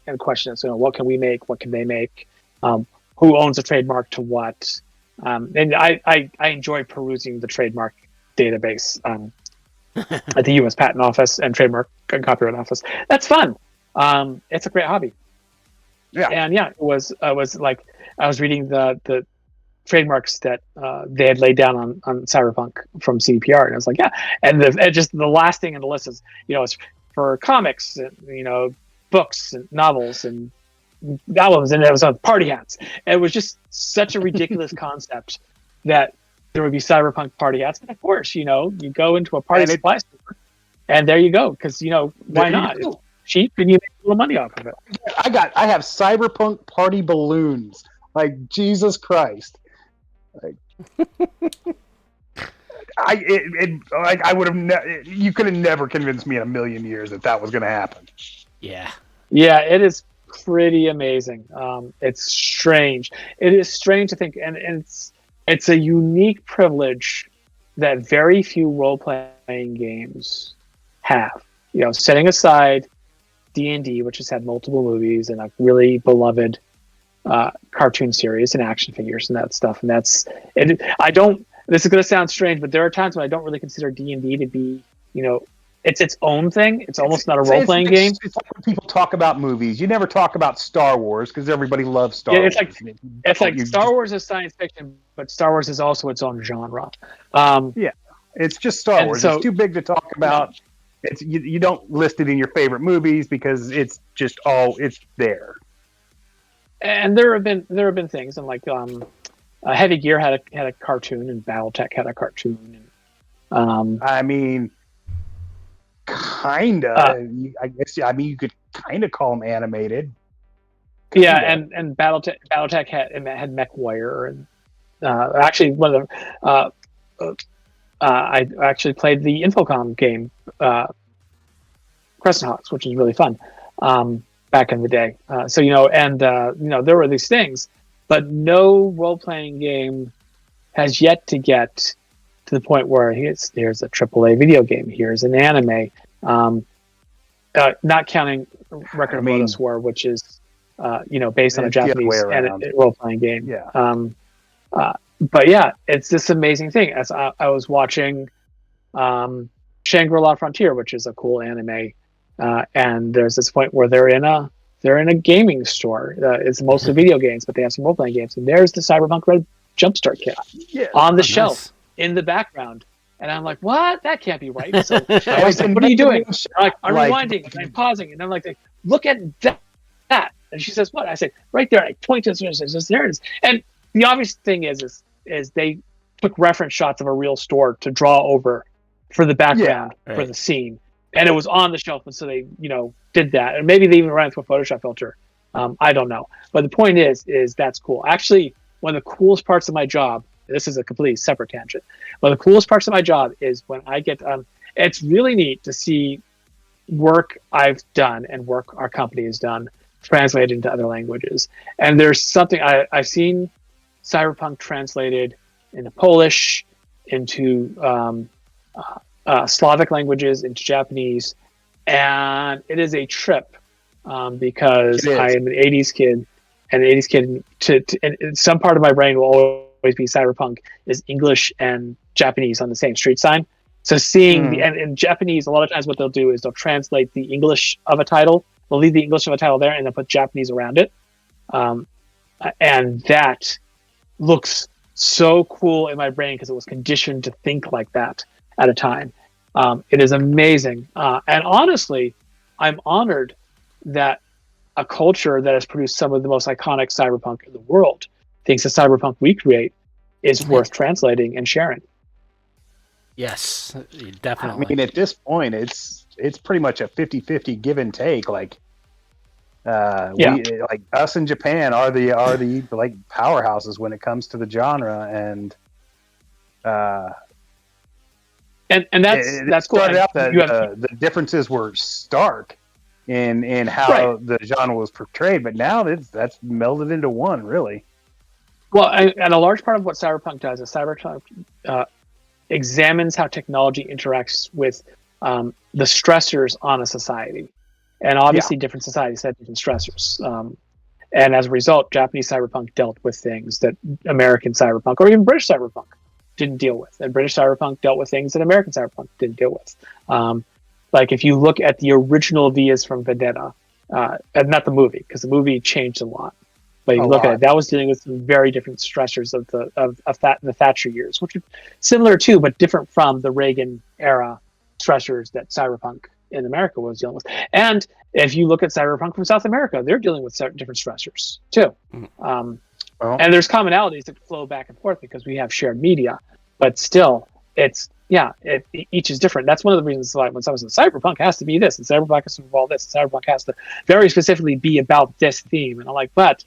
S4: and questions. What can we make? What can they make? Who owns a trademark to what? And I enjoy perusing the trademark database at the U.S. Patent Office and Trademark and Copyright Office. That's fun. It's a great hobby.
S3: Yeah,
S4: and yeah, it was. I was reading the trademarks that they had laid down on Cyberpunk from CDPR, and I was like, yeah. And just the last thing in the list is, it's for comics, and, books and novels and albums, and it was on party hats. And it was just such a ridiculous concept that there would be Cyberpunk party hats. And of course, you go into a party supply store, and there you go, because why not? It's cheap, and you make a little money off of it.
S3: I have Cyberpunk party balloons. Like Jesus Christ. Like, I would have. You could have never convinced me in a million years that was going to happen.
S2: Yeah.
S4: Yeah, it is pretty amazing. It's strange. It is strange to think, and it's a unique privilege that very few role-playing games have. Setting aside D&D, which has had multiple movies and a really beloved cartoon series and action figures and that stuff, and that's it. This is going to sound strange, but there are times when I don't really consider D&D to be, it's its own thing. It's almost not a role-playing game.
S3: It's like when people talk about movies. You never talk about Star Wars because everybody loves Star Wars.
S4: It's like Star Wars is science fiction, but Star Wars is also its own genre.
S3: Yeah, it's just Star Wars. It's too big to talk about. You don't list it in your favorite movies because it's just it's there.
S4: And there have been things, and like Heavy Gear had a cartoon, and BattleTech had a cartoon. And,
S3: I mean, kinda. I guess. I mean, you could kind of call them animated. Kinda.
S4: Yeah, and BattleTech had MechWarrior, and actually one of the I actually played the Infocom game, Crescent Hawks, which was really fun back in the day. There were these things, but no role-playing game has yet to get to the point where here's a AAA video game, here's an anime. not counting Record of Lodoss War, which is based on a
S3: It's the other way
S4: Japanese
S3: around.
S4: role-playing game.
S3: Yeah.
S4: But yeah, it's this amazing thing. As I was watching Shangri-La Frontier, which is a cool anime, and there's this point where they're in a gaming store. It's mostly video games, but they have some role-playing games, and there's the Cyberpunk Red Jumpstart kit on the shelf in the background. And I'm like, what? That can't be right. So I was like, what are you doing? I'm rewinding and I'm pausing. And I'm like, look at that. And she says, what? I say, right there. I point to it. There it is. And the obvious thing is they took reference shots of a real store to draw over for the background for the scene. And it was on the shelf. And so they, did that. And maybe they even ran it through a Photoshop filter. I don't know. But the point is that's cool. Actually, one of the coolest parts of my job, this is a completely separate tangent. One of the coolest parts of my job is when I get, it's really neat to see work I've done and work our company has done translated into other languages. And there's something I've seen Cyberpunk translated into Polish, into Slavic languages, into Japanese, and it is a trip because I am an 80s kid, and an 80s kid, and some part of my brain will always be Cyberpunk is English and Japanese on the same street sign. So seeing and in Japanese, a lot of times what they'll do is they'll translate the English of a title. They'll leave the English of a title there and they'll put Japanese around it. And that looks so cool in my brain because it was conditioned to think like that at a time. It is amazing. And honestly, I'm honored that a culture that has produced some of the most iconic cyberpunk in the world thinks the cyberpunk we create is worth translating and sharing.
S2: Yes, definitely.
S3: I mean, at this point, it's pretty much a 50-50 give and take. Like, like us in Japan are the like powerhouses when it comes to the genre, and that's cool. Started out that the differences were stark in how the genre was portrayed, but now that's melded into one, really.
S4: Well, and a large part of what Cyberpunk does is Cyberpunk examines how technology interacts with the stressors on a society. And obviously different societies have different stressors. And as a result, Japanese cyberpunk dealt with things that American cyberpunk or even British cyberpunk didn't deal with. And British cyberpunk dealt with things that American cyberpunk didn't deal with. Like if you look at the original Vias from Vendetta, and not the movie, because the movie changed a lot. But you look at it, that was dealing with some very different stressors of the Thatcher years, which are similar to, but different from the Reagan era stressors that cyberpunk in America was dealing with. And if you look at cyberpunk from South America, they're dealing with different stressors too. And there's commonalities that flow back and forth because we have shared media, but still each is different. That's one of the reasons why when someone says cyberpunk has to be this, and cyberpunk has to involve this, and cyberpunk has to very specifically be about this theme. And I'm like, but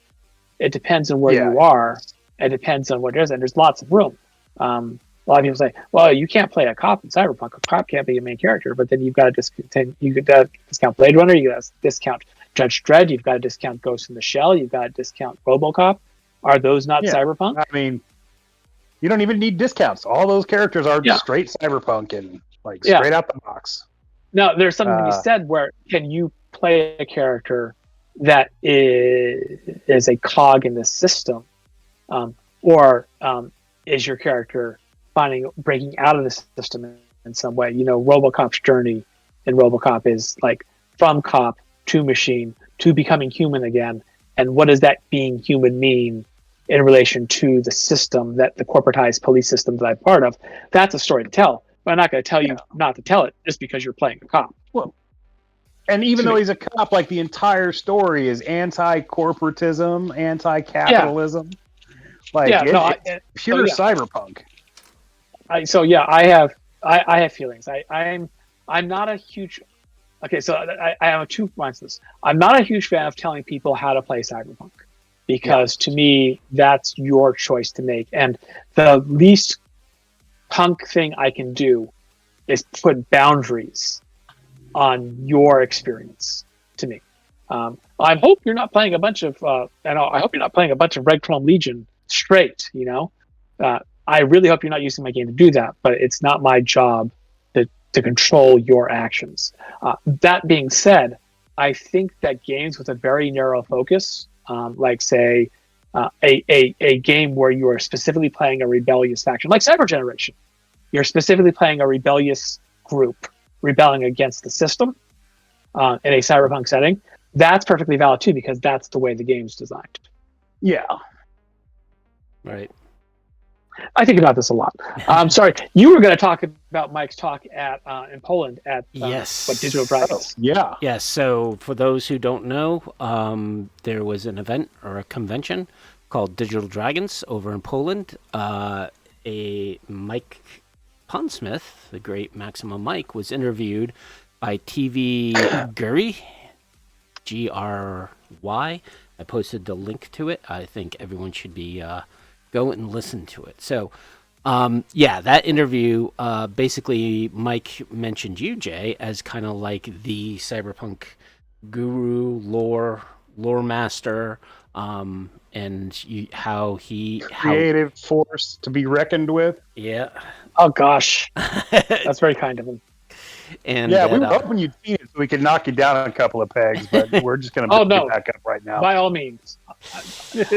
S4: it depends on where you are. It depends on what it is, and there's lots of room. A lot of people say, well, you can't play a cop in Cyberpunk. A cop can't be a main character, but then you've got to discount Blade Runner, you've got to discount Judge Dredd, you've got to discount Ghost in the Shell, you've got to discount RoboCop. Are those not Cyberpunk?
S3: I mean, you don't even need discounts. All those characters are straight Cyberpunk and straight out the box.
S4: No, there's something to be said where can you play a character that is a cog in the system, or is your character breaking out of the system in some way? RoboCop's journey in RoboCop is like from cop to machine to becoming human again. And what does that being human mean in relation to the system, that the corporatized police system that I'm part of? That's a story to tell. But I'm not going to tell you not to tell it just because you're playing a cop.
S3: Well, and even though he's a cop, like the entire story is anti-corporatism, anti-capitalism. It's pure cyberpunk.
S4: I have feelings. I'm not a huge. Okay, so I have two points to this. I'm not a huge fan of telling people how to play cyberpunk because to me that's your choice to make, and the least punk thing I can do is put boundaries on your experience. To me, I hope you're not playing a bunch of. I hope you're not playing a bunch of Red Chrome Legion straight. I really hope you're not using my game to do that, but it's not my job to control your actions. That being said, I think that games with a very narrow focus, like say a game where you are specifically playing a rebellious faction, like Cyber Generation, you're specifically playing a rebellious group rebelling against the system in a cyberpunk setting. That's perfectly valid too, because that's the way the game's designed.
S3: Yeah.
S2: Right.
S4: I think about this a lot. Sorry, you were going to talk about Mike's talk at in Poland at
S2: Yes.
S4: Digital Dragons.
S3: Yeah.
S2: Yes. So for those who don't know, there was an event or a convention called Digital Dragons over in Poland. A Mike Pondsmith, the great Maximum Mike, was interviewed by TV Guri, Gry. I posted the link to it. I think everyone should be go and listen to it. So, that interview, basically, Mike mentioned you, Jay, as kind of like the cyberpunk guru, lore master, and how
S3: Creative force to be reckoned with.
S2: Yeah.
S4: Oh gosh, that's very kind of him.
S2: And
S3: yeah, we were hoping you'd seen it so we could knock you down a couple of pegs, but we're just going to pick you back up right now.
S4: By all means.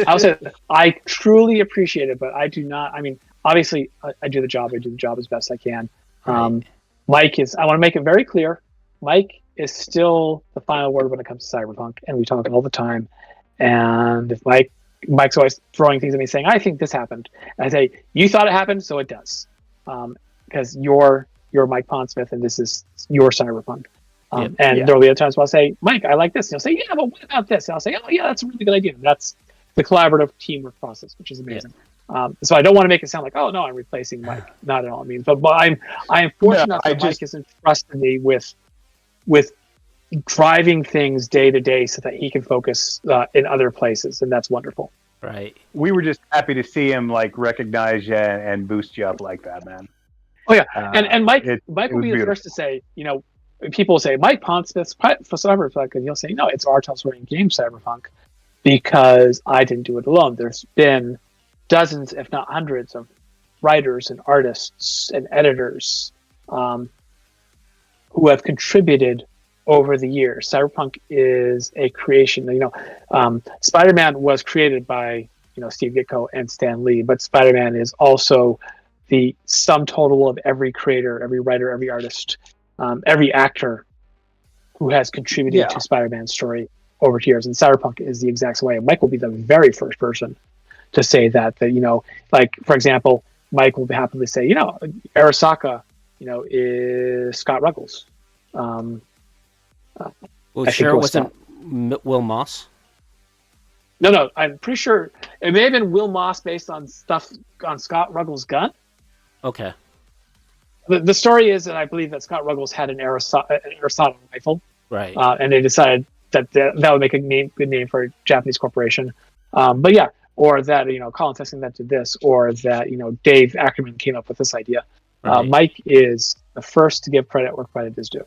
S4: I'll say I truly appreciate it, but I do not. I mean, obviously, I do the job. I do the job as best I can.
S2: Right.
S4: Mike is. I want to make it very clear. Mike is still the final word when it comes to cyberpunk, and we talk all the time. And if Mike's always throwing things at me, saying, "I think this happened," and I say, "You thought it happened, so it does," because you're Mike Pondsmith, and this is your cyberpunk. There will be other times where I'll say, Mike, I like this. And he'll say, yeah, but what about this? And I'll say, oh, yeah, that's a really good idea. And that's the collaborative teamwork process, which is amazing. Yeah. So I don't want to make it sound like, oh, no, I'm replacing Mike. Not at all. I mean, but I am fortunate that Mike has entrusted me with driving things day to day so that he can focus in other places. And that's wonderful.
S2: Right.
S3: We were just happy to see him recognize you and boost you up like that, man.
S4: Oh yeah, and Mike will be the first to say, people will say Mike Pondsmith for Cyberpunk, and he'll say, no, it's R. Talsorian game Cyberpunk, because I didn't do it alone. There's been dozens, if not hundreds, of writers and artists and editors who have contributed over the years. Cyberpunk is a creation. Spider-Man was created by Steve Ditko and Stan Lee, but Spider-Man is also the sum total of every creator, every writer, every artist, every actor who has contributed to Spider-Man's story over the years. And Cyberpunk is the exact same way. Mike will be the very first person to say that for example, Mike will happily say, Arasaka, is Scott Ruggles.
S2: Sure it wasn't Will Moss?
S4: No, I'm pretty sure it may have been Will Moss based on stuff on Scott Ruggles' gun.
S2: Okay.
S4: The story is that I believe that Scott Ruggles had an Arasaka rifle,
S2: right?
S4: And they decided that would make a good name for a Japanese corporation. But yeah, or that Colin Test invented this, or that Dave Ackerman came up with this idea. Right. Mike is the first to give credit where credit is due.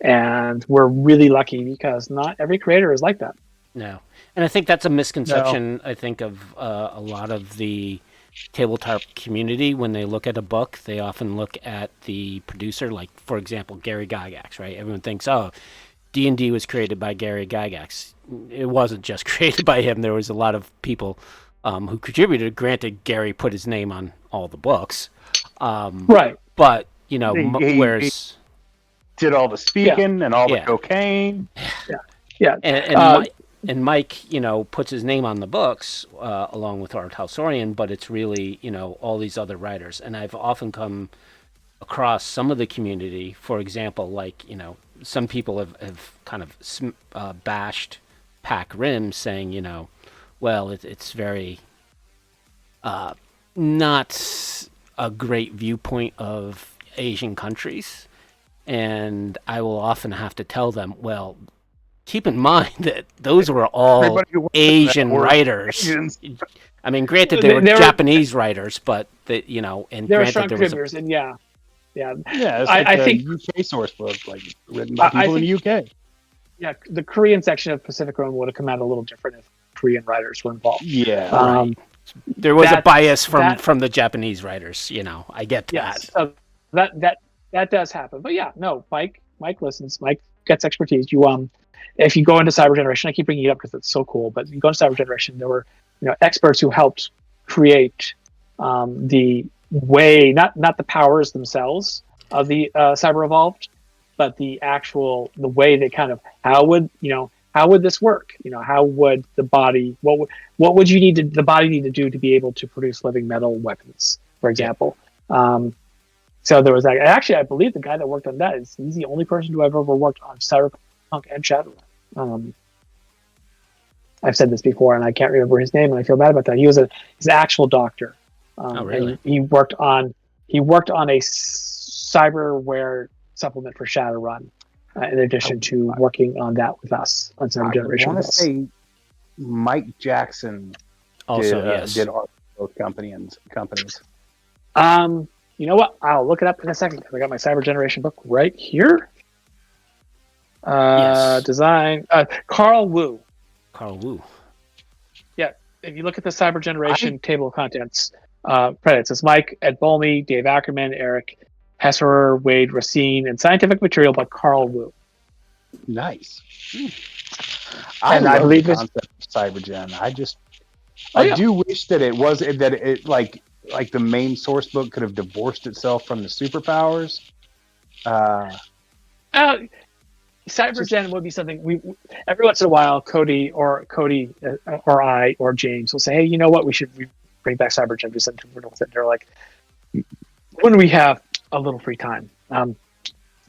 S4: And we're really lucky because not every creator is like that.
S2: No, and I think that's a misconception. I think of a lot of the tabletop community. When they look at a book, they often look at the producer, like for example Gary Gygax, right? Everyone thinks, oh, D&D was created by Gary Gygax. It wasn't just created by him. There was a lot of people who contributed. Granted, Gary put his name on all the books,
S4: right?
S2: But whereas
S3: he did all the speaking and all the cocaine,
S2: And Mike, puts his name on the books along with R. Talsorian, but it's really, all these other writers. And I've often come across some of the community, for example, some people have kind of bashed Pac Rim, saying, well, it's very not a great viewpoint of Asian countries. And I will often have to tell them, well, keep in mind that those were all Asian writers. I mean, granted, they were Japanese writers, but and
S4: they were
S2: granted
S4: strong
S2: there was
S4: contributors, and yeah.
S3: It's I think UK source book, written by people in the UK.
S4: Yeah, the Korean section of Pacific Rim would have come out a little different if Korean writers were involved.
S3: Yeah,
S2: there was a bias from the Japanese writers. I get that.
S4: Yes, so that that does happen. But yeah, no, Mike listens. Mike gets expertise. If you go into Cyber Generation, I keep bringing it up because it's so cool. But you go into Cyber Generation, there were experts who helped create the way, not the powers themselves of the Cyber Evolved, but the way they kind of how would this work? How would the body what would the body need to do to be able to produce living metal weapons, for example? So there was that. Actually, I believe the guy that worked on that he's the only person who I've ever worked on Cyberpunk and Shadowrun. I've said this before, and I can't remember his name, and I feel bad about that. He's an actual doctor.
S2: Really?
S4: He worked on a cyberware supplement for Shadowrun, in addition to working on that with us on Cyber Generation.
S3: I want to say Mike Jackson
S2: Also,
S3: did art for both companies.
S4: You know what? I'll look it up in a second because I got my Cyber Generation book right here.
S2: Yes.
S4: Design. Carl Wu.
S2: Carl Wu.
S4: Yeah. If you look at the Cyber Generation table of contents, credits, it's Mike, Ed Bolme, Dave Ackerman, Eric Hesserer, Wade Racine, and scientific material by Carl Wu.
S3: Nice.
S4: I
S3: love
S4: believe
S3: the concept of CyberGen.
S4: Oh, yeah.
S3: I do wish that it like the main source book could have divorced itself from the superpowers.
S4: CyberGen would be something we every once in a while. Cody or I or James will say, "Hey, you know what? We should bring back CyberGen." We said they're like, when we have a little free time.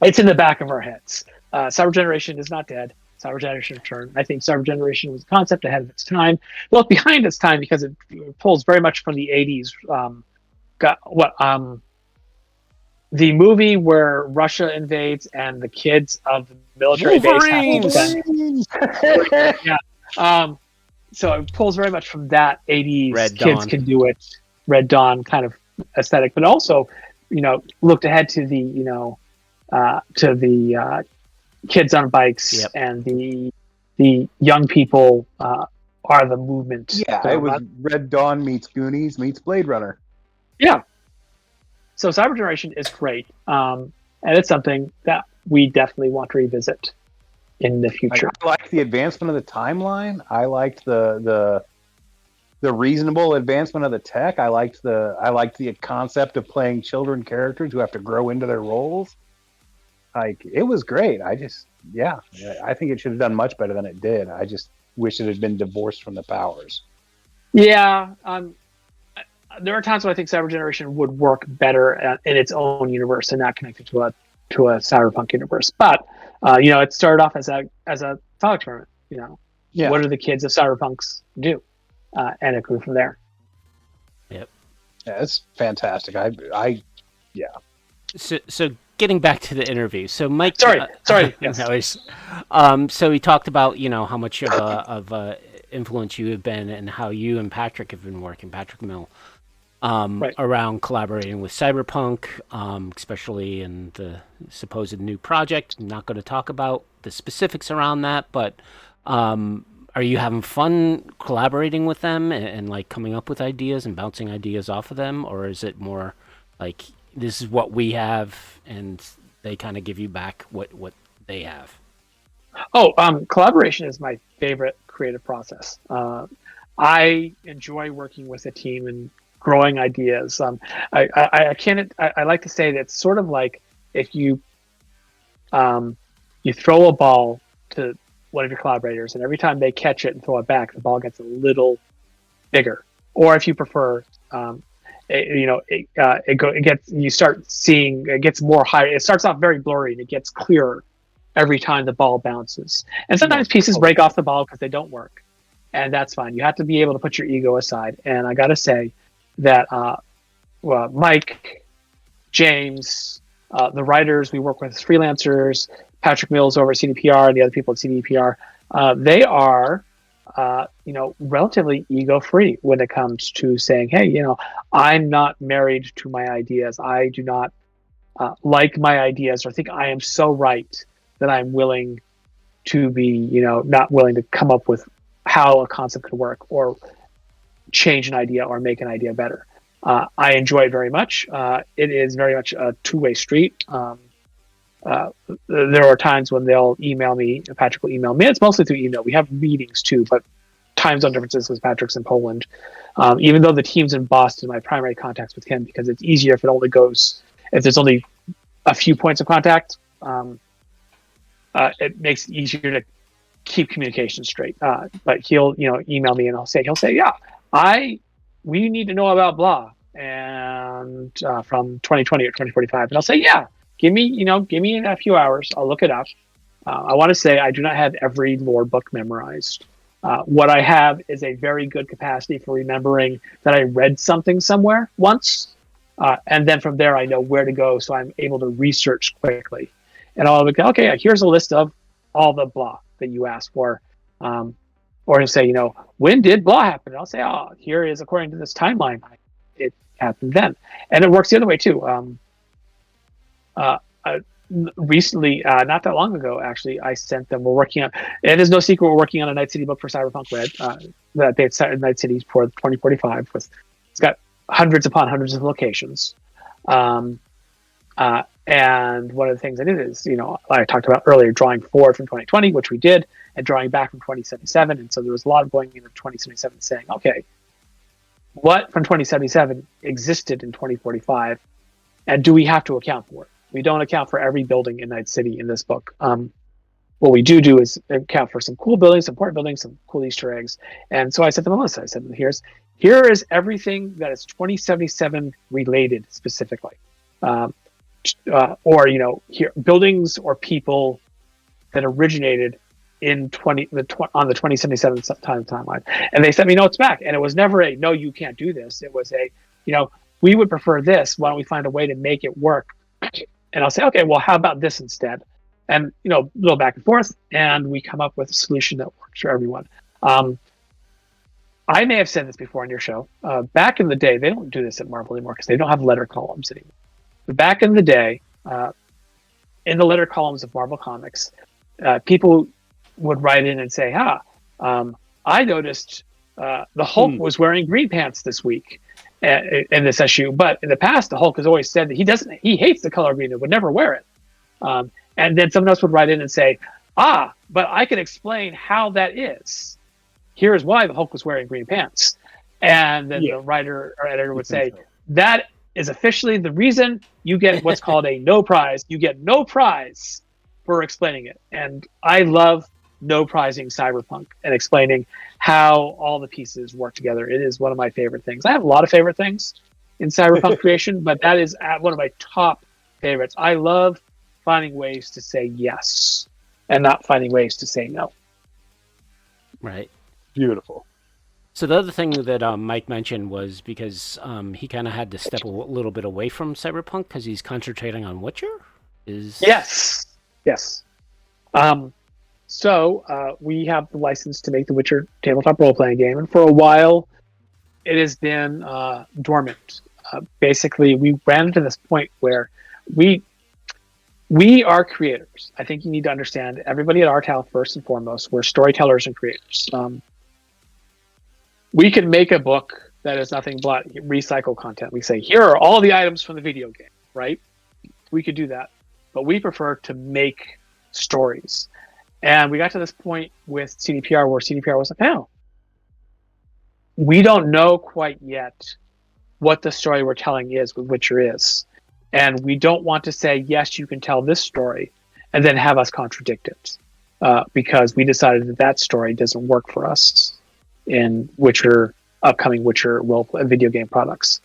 S4: It's in the back of our heads. Cyber Generation is not dead. Cyber Generation returned. I think Cyber Generation was a concept ahead of its time. Well, behind its time because it pulls very much from the 80s. The movie where Russia invades and the kids of the military base have to defend. Yeah. So it pulls very much from that 80s
S2: Red
S4: kids
S2: Dawn.
S4: can do it, Red Dawn kind of aesthetic, but also, looked ahead to the, kids on bikes.
S2: Yep.
S4: And the young people are the movement.
S3: Yeah,
S4: So
S3: it was Red Dawn meets Goonies meets Blade Runner.
S4: Yeah. So Cyber Generation is great. And it's something that we definitely want to revisit in the future.
S3: I liked the advancement of the timeline. I liked the reasonable advancement of the tech. I liked the concept of playing children characters who have to grow into their roles. Like, it was great. I think it should have done much better than it did. I just wish it had been divorced from the powers.
S4: Yeah. There are times when I think Cyber Generation would work better in its own universe and not connected to a cyberpunk universe. But it started off as a thought experiment.
S3: Yeah.
S4: What do the kids of cyberpunks do? And it grew from there.
S2: Yep.
S3: Yeah, it's fantastic.
S2: So getting back to the interview. So Mike.
S4: Sorry. Yes.
S2: No, so he talked about how much of a influence you have been and how you and Patrick have been working. Patrick Mill.
S4: Right.
S2: Around collaborating with Cyberpunk, especially in the supposed new project. I'm not going to talk about the specifics around that, but are you having fun collaborating with them and like coming up with ideas and bouncing ideas off of them, or is it more like this is what we have and they kind of give you back what they have?
S4: Collaboration is my favorite creative process. I enjoy working with a team and growing ideas. I like to say that it's sort of like if you throw a ball to one of your collaborators, and every time they catch it and throw it back, the ball gets a little bigger. Or if you prefer, you start seeing it gets more high. It starts off very blurry and it gets clearer every time the ball bounces. And sometimes pieces break off the ball because they don't work, and that's fine. You have to be able to put your ego aside. And I got to say that Mike, James, the writers we work with as freelancers, Patrick Mills over at CDPR, and the other people at CDPR, they are relatively ego-free when it comes to saying, hey, I'm not married to my ideas. I do not like my ideas or think I am so right that I'm willing to be, not willing to come up with how a concept could work or change an idea or make an idea better. I enjoy it very much. It is very much a two-way street. There are times when they'll email me, Patrick will email me. It's mostly through email. We have meetings too, but time zone differences because Patrick's in Poland. Even though the team's in Boston, my primary contact's with him because it's easier if there's only a few points of contact. It makes it easier to keep communication straight. But he'll, email me and he'll say, yeah, we need to know about blah and from 2020 or 2045, and I'll say, yeah, give me a few hours. I'll look it up. I want to say I do not have every lore book memorized. What I have is a very good capacity for remembering that I read something somewhere once, and then from there I know where to go, so I'm able to research quickly. And I'll be okay. Here's a list of all the blah that you asked for, or he'll say, when did blah happen? And I'll say, oh, here is according to this timeline, it happened then, and it works the other way too. Recently, not that long ago, actually, I sent them. We're working on. It is no secret we're working on a Night City book for Cyberpunk Red. That they've set Night City for 2045. It's got hundreds upon hundreds of locations. And one of the things I did is, I talked about earlier, drawing forward from 2020, which we did, and drawing back from 2077. And so there was a lot of going into 2077 saying, okay, what from 2077 existed in 2045, and do we have to account for it? We don't account for every building in Night City in this book. What we do is account for some cool buildings, some important buildings, some cool Easter eggs. And so I said to Melissa, I said, here is everything that is 2077 related specifically. Or, here buildings or people that originated in on the 2077 timeline. And they sent me notes back. And it was never a, no, you can't do this. It was a, we would prefer this. Why don't we find a way to make it work? And I'll say, okay, well, how about this instead? And, a little back and forth, and we come up with a solution that works for everyone. I may have said this before on your show. Back in the day, they don't do this at Marvel anymore because they don't have letter columns anymore. But back in the day, in the letter columns of Marvel Comics, people would write in and say, I noticed the Hulk was wearing green pants this week in this issue, but in the past the Hulk has always said that he hates the color green and would never wear it. And then someone else would write in and say, but I can explain how that is. Here's why the Hulk was wearing green pants. And then the writer or editor would say, that is officially the reason you get what's called a no prize. You get no prize for explaining it. And I love no prizing Cyberpunk and explaining how all the pieces work together. It is one of my favorite things. I have a lot of favorite things in Cyberpunk creation, but that is one of my top favorites. I love finding ways to say yes and not finding ways to say no.
S2: Right.
S3: Beautiful.
S2: So the other thing that Mike mentioned was because he kind of had to step a little bit away from Cyberpunk because he's concentrating on Witcher?
S4: Yes. So we have the license to make the Witcher tabletop role-playing game, and for a while it has been dormant. Basically, we ran into this point where we are creators. I think you need to understand, everybody at Artal, first and foremost, we're storytellers and creators. We can make a book that is nothing but recycle content. We say, here are all the items from the video game, right? We could do that, but we prefer to make stories. And we got to this point with CDPR where CDPR was like, we don't know quite yet what the story we're telling is with Witcher is. And we don't want to say, yes, you can tell this story, and then have us contradict it. Because we decided that story doesn't work for us in upcoming Witcher video game projects.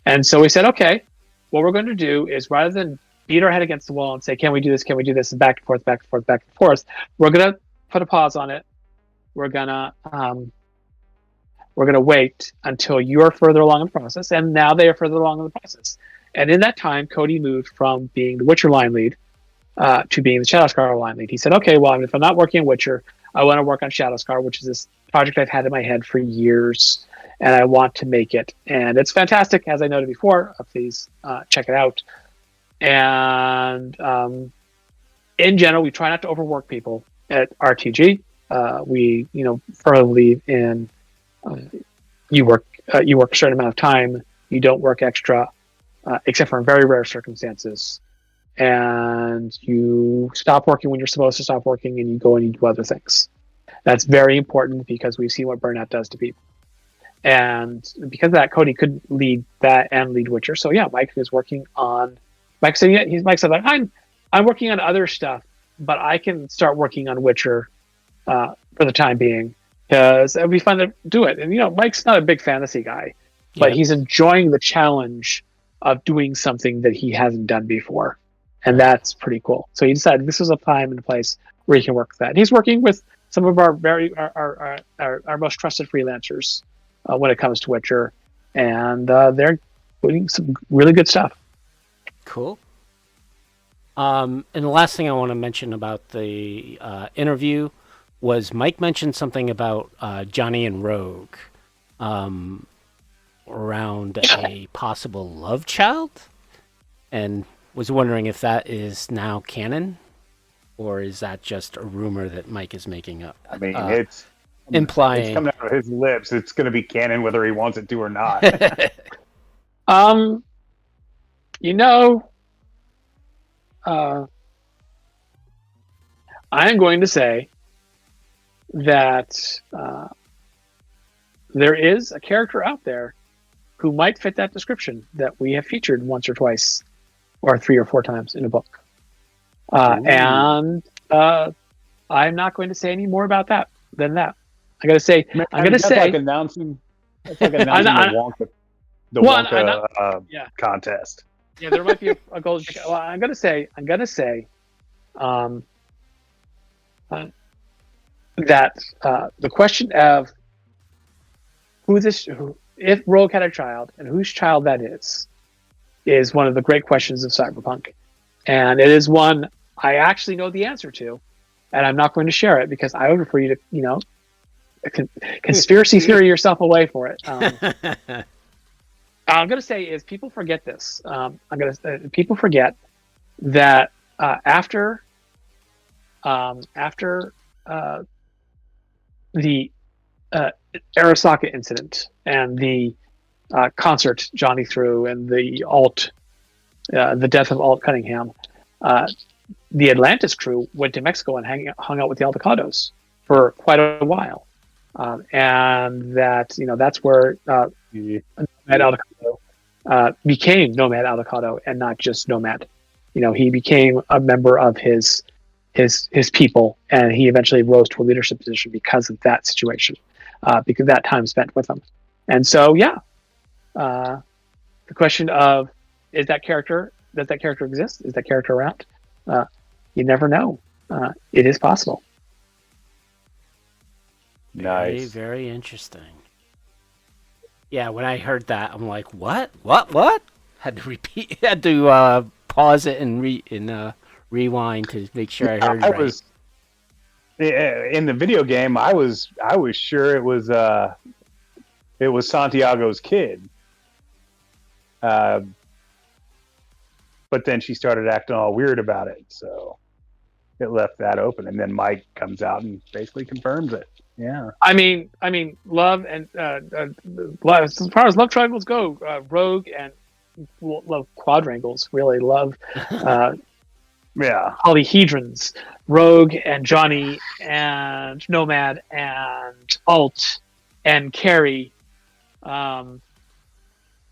S4: And so we said, okay, what we're going to do is, rather than beat our head against the wall and say, can we do this, and back and forth, we're going to put a pause on it. We're going to wait until you're further along in the process, and now they are further along in the process. And in that time, Cody moved from being the Witcher line lead to being the Shadowscar line lead. He said, okay, well, if I'm not working on Witcher, I want to work on Shadowscar, which is this project I've had in my head for years, and I want to make it. And it's fantastic, as I noted before. Please check it out. And in general, we try not to overwork people at RTG. We, firmly believe in you work you work a certain amount of time. You don't work extra, except for in very rare circumstances. And you stop working when you're supposed to stop working, and you go and you do other things. That's very important because we've seen what burnout does to people. And because of that, Cody could lead that and lead Witcher. So yeah, Mike is working on. Mike said, like, I'm working on other stuff, but I can start working on Witcher for the time being because it'd be fun to do it. And Mike's not a big fantasy guy, but he's enjoying the challenge of doing something that he hasn't done before, and that's pretty cool. So he decided this was a time and a place where he can work with that. And he's working with some of our most trusted freelancers when it comes to Witcher, and they're doing some really good stuff.
S2: Cool. And the last thing I want to mention about the interview was Mike mentioned something about Johnny and Rogue around a possible love child, and was wondering if that is now canon, or is that just a rumor that Mike is making up?
S3: I mean,
S2: it's
S3: coming out of his lips. It's going to be canon whether he wants it to or not.
S4: I'm going to say that there is a character out there who might fit that description that we have featured once or twice or 3 or 4 times in a book. And I'm not going to say any more about that than that. That's like announcing the Wonka contest. Yeah, there might be a gold. Well, I'm gonna say that the question of if Rogue had a child and whose child that is one of the great questions of cyberpunk, and it is one I actually know the answer to, and I'm not going to share it because I would prefer you to conspiracy theory yourself away for it. I'm going to say is people forget this. People forget that after the Arasaka incident and the concert Johnny threw and the death of Alt Cunningham, the Atlantis crew went to Mexico and hung out with the Aldecados for quite a while, and that's where Nomad Aldecado became Nomad Aldecado and not just Nomad. He became a member of his people, and he eventually rose to a leadership position because of that situation, because of that time spent with them. And so, the question of does that character exist? Is that character around? You never know. It is possible.
S2: Nice. Very, very interesting. Yeah, when I heard that, I'm like, what? Had to pause it and rewind to make sure I heard right.
S3: In the video game, I was sure it was Santiago's kid. But then she started acting all weird about it, so it left that open. And then Mike comes out and basically confirms it. Yeah.
S4: I mean, love and as far as love triangles go, Rogue and love quadrangles really love. Polyhedrons, Rogue and Johnny and Nomad and Alt and Carrie.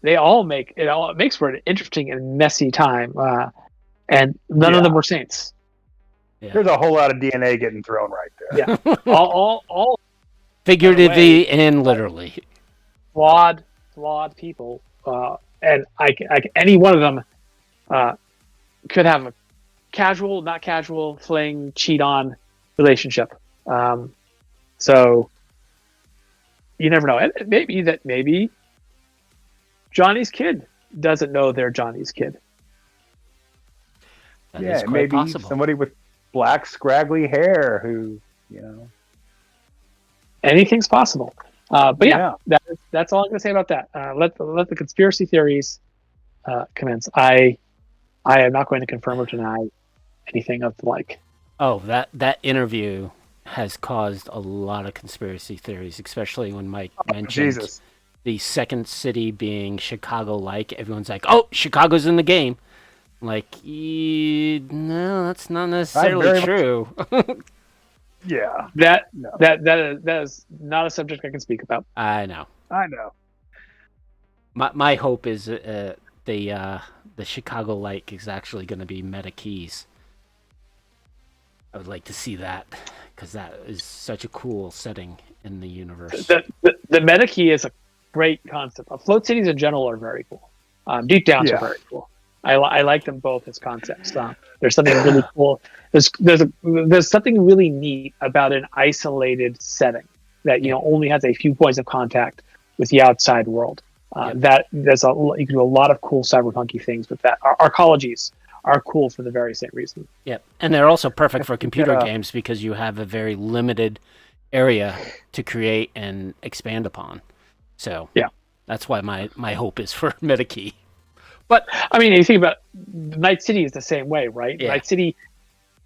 S4: They all make it. It makes for an interesting and messy time, and none of them were saints.
S2: Yeah.
S3: There's a whole lot of DNA getting thrown right there.
S4: Yeah, all
S2: figuratively and literally
S4: flawed people, and any one of them could have a casual, not casual, fling, cheat on relationship. So you never know. And maybe Johnny's kid doesn't know they're Johnny's kid.
S2: That is quite
S3: maybe
S2: possible.
S3: Somebody with black scraggly hair who,
S4: anything's possible. But that's all I'm going to say about that. Let the conspiracy theories commence. I am not going to confirm or deny anything of the like.
S2: Oh, that interview has caused a lot of conspiracy theories, especially when Mike mentioned the second city being Chicago-like, everyone's like, "Oh, Chicago's in the game." Like, no, that's not necessarily true.
S3: Yeah.
S4: That
S3: No.
S4: that is not a subject I can speak about.
S2: I know.
S3: I know.
S2: My hope is the Chicago-like is actually going to be Meta Keys. I would like to see that because that is such a cool setting in the universe.
S4: The meta key is a great concept. Float cities in general are very cool. Deep downs are very cool. I like them both as concepts. There's something really cool. There's something really neat about an isolated setting that only has a few points of contact with the outside world. That you can do a lot of cool cyberpunky things with that. Arcologies are cool for the very same reason.
S2: Yep, and they're also perfect for computer games because you have a very limited area to create and expand upon. So that's why my hope is for MetaKey.
S4: But I mean, you think about Night City is the same way, right?
S2: Yeah.
S4: Night City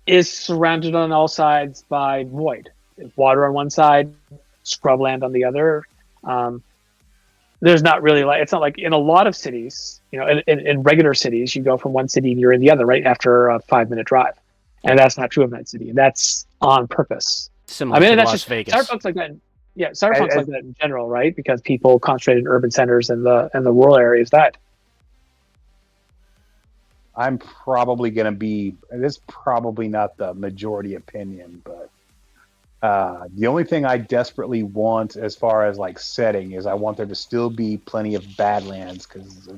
S4: is surrounded on all sides by void, water on one side, scrubland on the other. There's not really it's not like in a lot of cities, in regular cities, you go from one city and you're in the other right after a 5-minute drive, and that's not true of Night City. That's on purpose.
S2: Similar to
S4: that's
S2: Las
S4: just
S2: Vegas.
S4: Cyberpunk's like that. Yeah, Cyberpunk's like that in general, right? Because people concentrated in urban centers and the rural areas died.
S3: I'm probably going to be. This is probably not the majority opinion, but the only thing I desperately want, as far as like setting, is I want there to still be plenty of Badlands because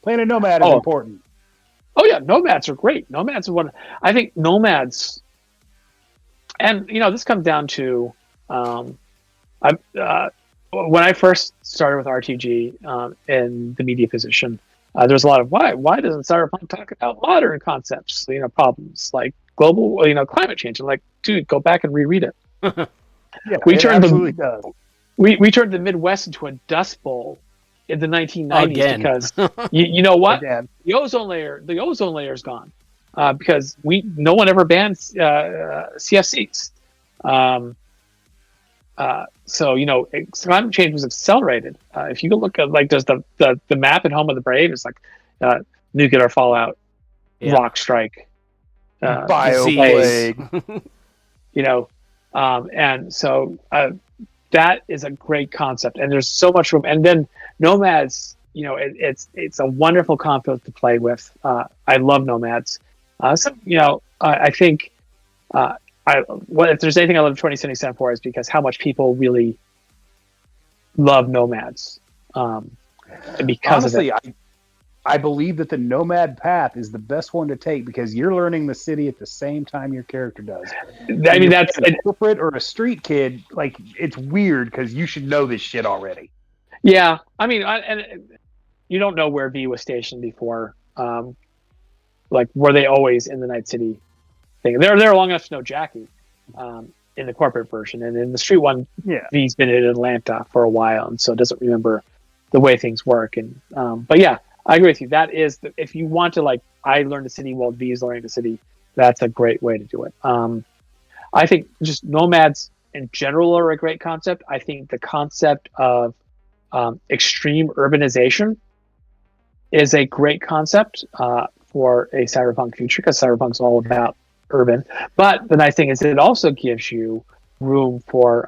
S3: Planet Nomad is important.
S4: Oh yeah, Nomads are great. Nomads are what I think. Nomads, and this comes down to, when I first started with RTG in the media position. There was a lot of why doesn't Cyberpunk talk about modern concepts, problems like global, climate change? I'm like, dude, go back and reread it. We turned the Midwest into a dust bowl in the 1990s because you know what? The ozone layer is gone because no one ever banned CFCs. So climate change was accelerated. If you look at does the map at Home of the Brave is nuclear fallout, rock strike,
S3: bioplague,
S4: and so that is a great concept, and there's so much room. And then Nomads, it's a wonderful concept to play with. I love Nomads. I think. If there's anything I love 2077 for is because how much people really love Nomads. And because
S3: honestly,
S4: of it.
S3: I believe that the Nomad path is the best one to take because you're learning the city at the same time your character does.
S4: I mean, that's
S3: a corporate or a street kid. Like, it's weird because you should know this shit already.
S4: Yeah, I mean, and you don't know where V was stationed before. Were they always in the Night City thing? They're there long enough to know Jackie in the corporate version, and in the street one, V's been in Atlanta for a while, and so doesn't remember the way things work. And but yeah, I agree with you. That is, if you want to I learned the city while V is learning the city, that's a great way to do it. I think just Nomads in general are a great concept. I think the concept of extreme urbanization is a great concept for a cyberpunk future because cyberpunk's all about urban. But the nice thing is it also gives you room for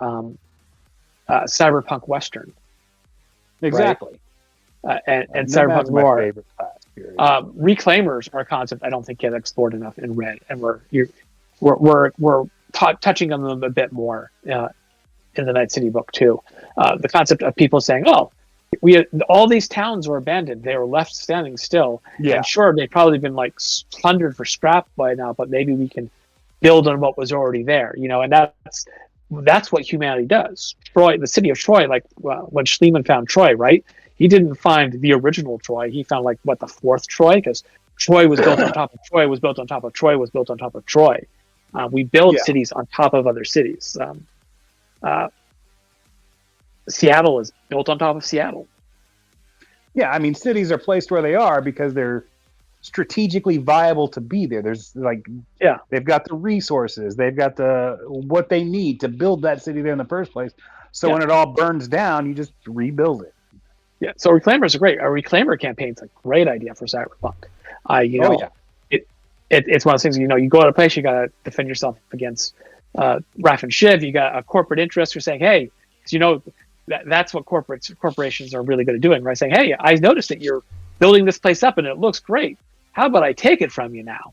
S4: cyberpunk western.
S3: Exactly.
S4: Right? And cyberpunk noir. Reclaimers are a concept I don't think get explored enough in Red, and we're touching on them a bit more in the Night City book too. The concept of people saying, "Oh, all these towns were abandoned; they were left standing still."
S3: Yeah.
S4: And sure, they've probably been plundered for scrap by now, but maybe we can build on what was already there, and that's what humanity does. Troy, the city of Troy, when Schliemann found Troy, right? He didn't find the original Troy. He found the fourth Troy, because Troy was built on top of Troy, was built on top of Troy, was built on top of Troy. We build cities on top of other cities. Seattle is built on top of Seattle.
S3: Yeah, I mean, cities are placed where they are because they're strategically viable to be there. There's they've got the resources, they've got what they need to build that city there in the first place. So
S4: Yeah.
S3: when it all burns down, you just rebuild it.
S4: Yeah, so Reclaimers are great. A Reclaimer campaign's a great idea for Cyberpunk. It's one of those things. You go to a place, you got to defend yourself against Raf and Shiv. You got a corporate interest. You're saying, hey, because that's what corporations are really good at doing, right? Saying, hey, I noticed that you're building this place up and it looks great. How about I take it from you now?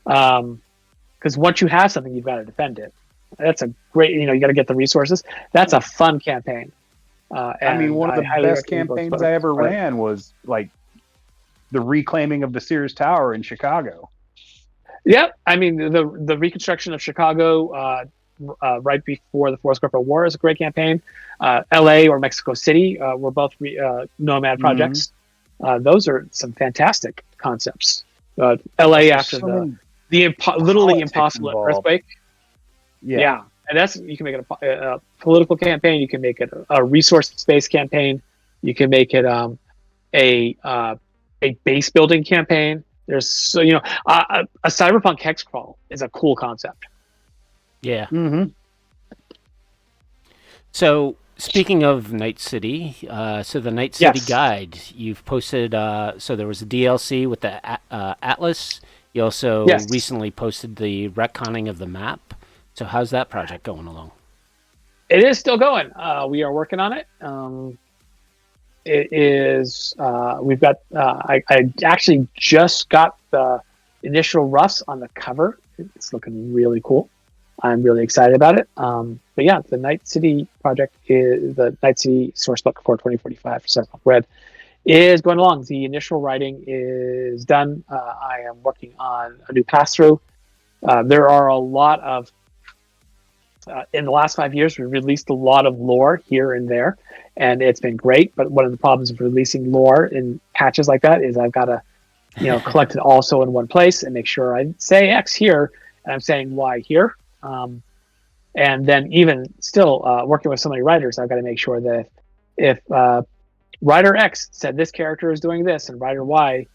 S4: Because once you have something, you've got to defend it. That's a great. You got to get the resources. That's a fun campaign.
S3: I mean, one of the best campaigns I ever ran was like the reclaiming of the Sears Tower in Chicago.
S4: Yeah, I mean the reconstruction of Chicago right before the Fourth Corporate War is a great campaign. L.A. or Mexico City were both Nomad projects. Those are some fantastic concepts. L.A. after literally impossible earthquake. Yeah. And you can make it a political campaign. You can make it a resource-based campaign. You can make it a base building campaign. There's a cyberpunk hex crawl is a cool concept.
S2: Yeah.
S3: Mm-hmm.
S2: So speaking of Night City, so the Night City guide you've posted. So there was a DLC with the Atlas. You also recently posted the retconning of the map. So how's that project going along?
S4: It is still going. We are working on it. It is. We've got. I actually just got the initial roughs on the cover. It's looking really cool. I'm really excited about it. But yeah, the Night City project is the Night City sourcebook for 2045 for Cyberpunk Red is going along. The initial writing is done. I am working on a new pass through. There are a lot of. In the last 5 years, we've released a lot of lore here and there, and it's been great. But one of the problems of releasing lore in patches like that is I've got to, collect it also in one place and make sure I say X here and I'm saying Y here. And then even still working with so many writers, I've got to make sure that if writer X said this character is doing this and writer Y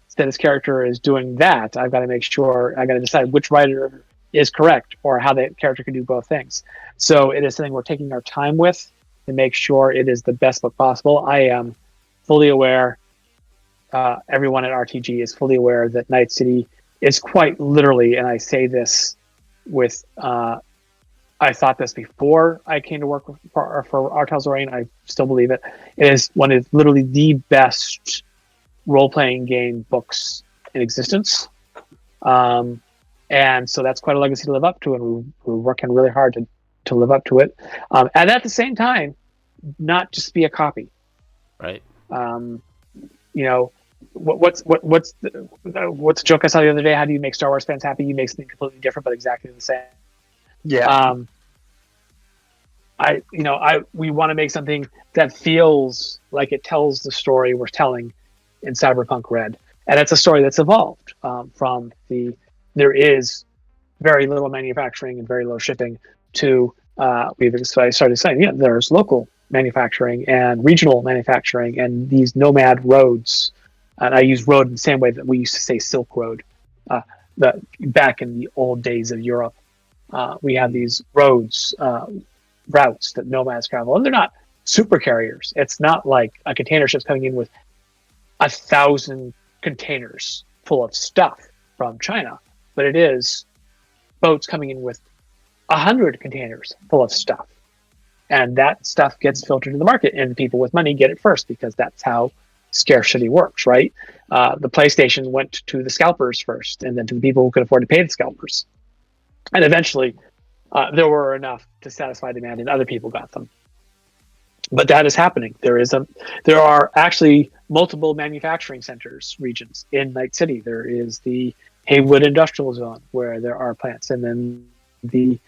S4: said this character is doing that, I've got to make sure I got to decide which writer is correct or how that character can do both things. So it is something we're taking our time with to make sure it is the best book possible. I am fully aware, everyone at RTG is fully aware that Night City is quite literally, and I say this with, I thought this before I came to work for Artel Zorain, I still believe it. It is one of literally the best role-playing game books in existence. And so that's quite a legacy to live up to, and we're working really hard to live up to it. And at the same time, not just be a copy.
S2: Right.
S4: What's the joke I saw the other day? How do you make Star Wars fans happy? You make something completely different, but exactly the same.
S3: Yeah.
S4: We want to make something that feels like it tells the story we're telling in Cyberpunk Red, and it's a story that's evolved from there is very little manufacturing and very low shipping to we've started saying there's local manufacturing and regional manufacturing and these nomad roads, and I use road in the same way that we used to say Silk Road back in the old days of Europe. We have these roads, routes that nomads travel, and they're not super carriers. It's not like a container ship's coming in with 1,000 containers full of stuff from China, but it is boats coming in with 100 containers full of stuff, and that stuff gets filtered to the market, and people with money get it first because that's how scarcity works, right? The PlayStation went to the scalpers first, and then to the people who could afford to pay the scalpers. And eventually, there were enough to satisfy demand, and other people got them. But that is happening. There are actually multiple manufacturing centers, regions in Night City. There is the Haywood Industrial Zone, where there are plants, and then the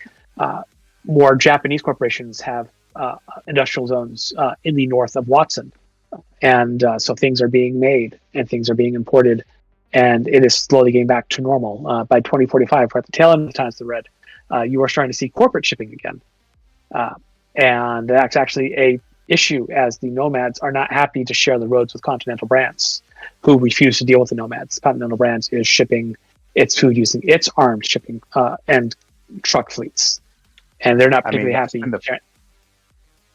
S4: more Japanese corporations have industrial zones in the north of Watson. And so things are being made and things are being imported, and it is slowly getting back to normal. By 2045, we're at the tail end of the Times of Red. You are starting to see corporate shipping again. And that's actually a issue, as the nomads are not happy to share the roads with Continental Brands, who refuse to deal with the nomads. Continental Brands is shipping its food using its armed shipping and truck fleets, and they're not particularly happy.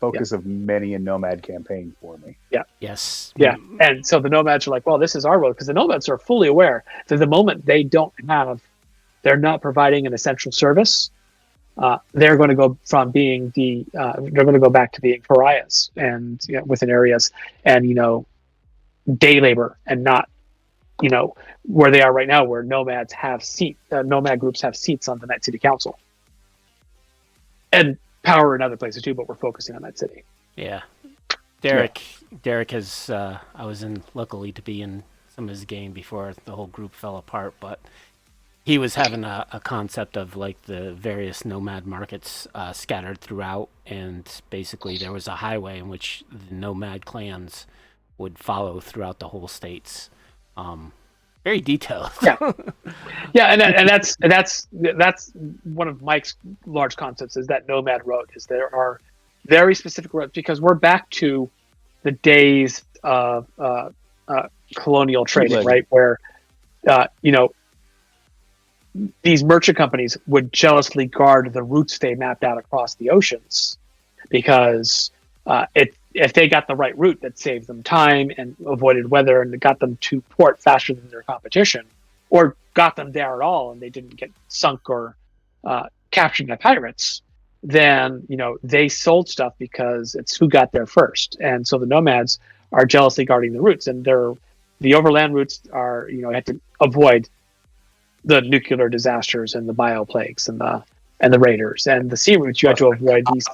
S3: focus of many a Nomad campaign for me.
S2: Yes.
S4: Yeah, and so the Nomads are like, well, this is our road, because the Nomads are fully aware that the moment they're not providing an essential service, they're going to go from being they're going to go back to being pariahs and within areas, and day labor, and not where they are right now, where nomads have nomad groups have seats on the Night City Council and power in other places too, but we're focusing on Night City.
S2: Yeah. Derek has, I was luckily to be in some of his game before the whole group fell apart, but he was having a concept of like the various nomad markets scattered throughout, and basically there was a highway in which the nomad clans would follow throughout the whole states. Very detailed.
S4: and that's one of Mike's large concepts, is that nomad road. Is there are very specific roads, because we're back to the days of colonial trading, right? Where these merchant companies would jealously guard the routes they mapped out across the oceans, because if they got the right route that saved them time and avoided weather and got them to port faster than their competition, or got them there at all and they didn't get sunk or captured by pirates, then they sold stuff because it's who got there first. And so the nomads are jealously guarding the routes, and the overland routes are had to avoid the nuclear disasters and the bioplagues and the raiders, and the sea routes you had to avoid these.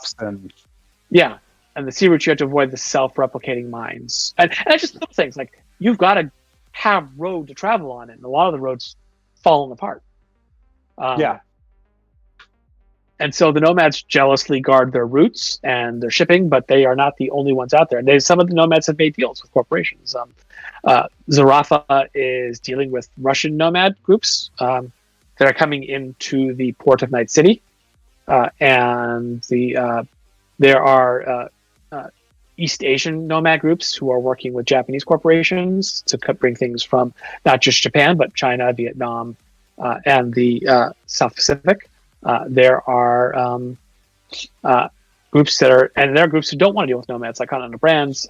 S4: And the sea routes you had to avoid the self-replicating mines, and just little things like you've got to have road to travel on it, and a lot of the roads falling apart. And so the nomads jealously guard their routes and their shipping, but they are not the only ones out there. And some of the nomads have made deals with corporations. Zarafa is dealing with Russian nomad groups that are coming into the port of Night City, and there are East Asian nomad groups who are working with Japanese corporations to bring things from not just Japan, but China, Vietnam, and the South Pacific. There are groups there are groups who don't want to deal with nomads, like Continental Brands,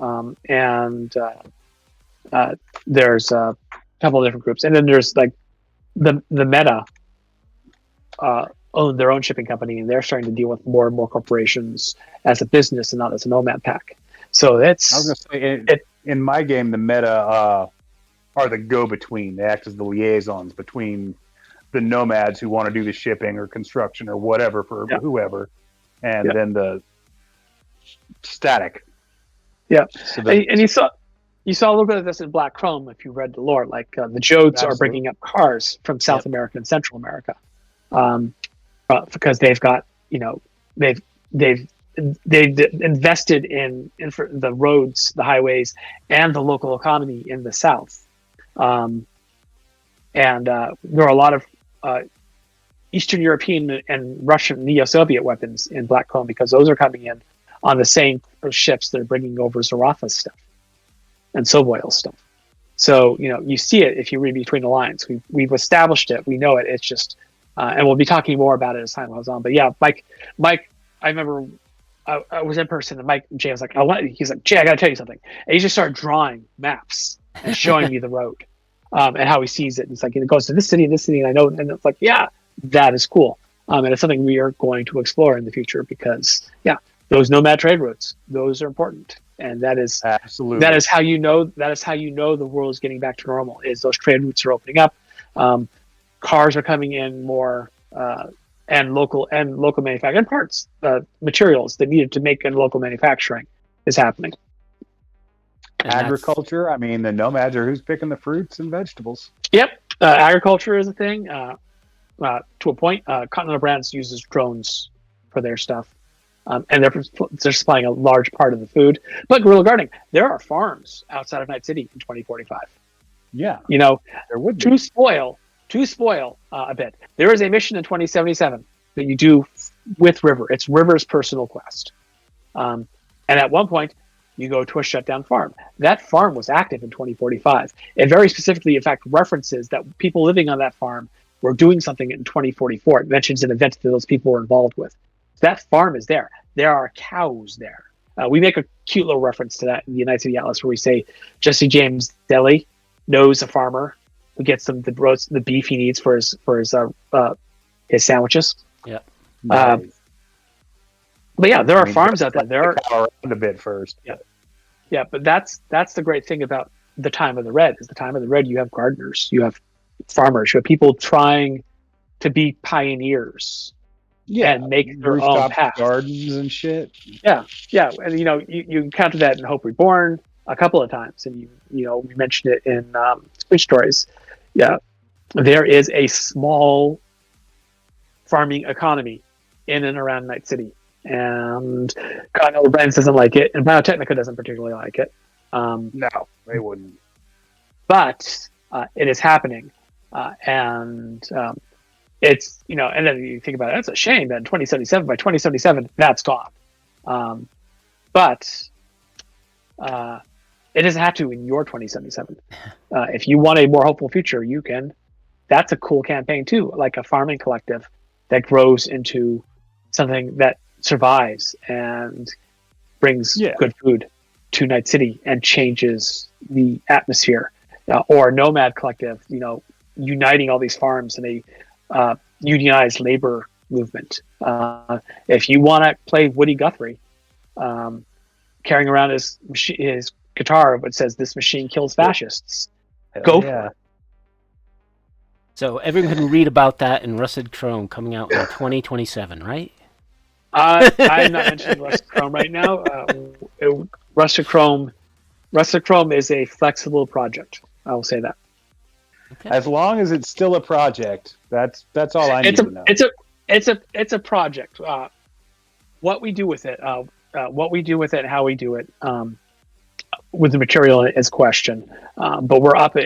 S4: and there's a couple of different groups. And then there's like the Meta own their own shipping company, and they're starting to deal with more and more corporations as a business and not as a nomad pack. So that's.
S3: I was going to say, in my game, the Meta are the go-between. They act as the liaisons between the nomads who want to do the shipping or construction or whatever for whoever, and then the static.
S4: Yeah,
S3: so
S4: and you saw a little bit of this in Black Chrome if you read the lore. Like the Jodes are bringing up cars from South America and Central America, because they've got they've invested in the roads, the highways, and the local economy in the South. And there are a lot of Eastern European and Russian Neo-Soviet weapons in Black Chrome, because those are coming in on the same ships that are bringing over Zarafa's stuff and Sovoil's stuff. So you see it if you read between the lines. We've established it. We know it. It's just, and we'll be talking more about it as time goes on. But yeah, Mike, I remember I was in person, and Jay was like, he's like, Jay, I got to tell you something. And he just started drawing maps and showing me the road. And how he sees it. It's like, it goes to this city, and I know, and it's like, yeah, that is cool. And it's something we are going to explore in the future, because those nomad trade routes, those are important. And that is absolutely, that is how the world is getting back to normal, is those trade routes are opening up. Cars are coming in more, and local manufacturing and parts, materials that needed to make in local manufacturing is happening.
S3: Agriculture. I mean, the nomads are who's picking the fruits and vegetables.
S4: Yep, agriculture is a thing to a point. Continental Brands uses drones for their stuff, and they're supplying a large part of the food. But guerrilla gardening, there are farms outside of Night City in 2045.
S3: Yeah,
S4: there
S3: would be.
S4: To spoil a bit. There is a mission in 2077 that you do with River. It's River's personal quest, and at one point, you go to a shutdown farm. That farm was active in 2045. It very specifically, in fact, references that people living on that farm were doing something in 2044. It mentions an event that those people were involved with. That farm is there. There are cows there. We make a cute little reference to that in the Night City Atlas, where we say Jesse James Deli knows a farmer who gets him the beef he needs for his sandwiches.
S2: Yeah.
S3: Nice.
S4: But yeah, there
S3: I
S4: are
S3: mean,
S4: farms out there.
S3: let
S4: There
S3: the
S4: are
S3: cow around a bit first.
S4: Yeah, but that's the great thing about the time of the red. Is the time of the red, you have gardeners, you have farmers, you have people trying to be pioneers and make their own
S3: rooftop
S4: path.
S3: gardens and shit.
S4: Yeah, and you encounter that in Hope Reborn a couple of times, and we mentioned it in Speech Stories. Yeah, there is a small farming economy in and around Night City, and Continental Brands doesn't like it, and Biotechnica doesn't particularly like it.
S3: No, they wouldn't.
S4: But it is happening, and it's and then you think about it. It's a shame that in 2077, by 2077, that's gone. But it doesn't have to in your 2077. If you want a more hopeful future, you can. That's a cool campaign too, like a farming collective that grows into something that survives and brings good food to Night City and changes the atmosphere. Or Nomad Collective, uniting all these farms in a unionized labor movement. If you want to play Woody Guthrie, carrying around his guitar that says "This machine kills fascists," go for it.
S2: So everyone can read about that in Rusted Chrome coming out in 2027, right?
S4: I'm not mentioning Rusted Chrome right now. Rusted Chrome is a flexible project. I will say that.
S3: Okay. As long as it's still a project, that's all I need to know.
S4: It's a project. What we do with it, and how we do it, with the material is question. But we're up.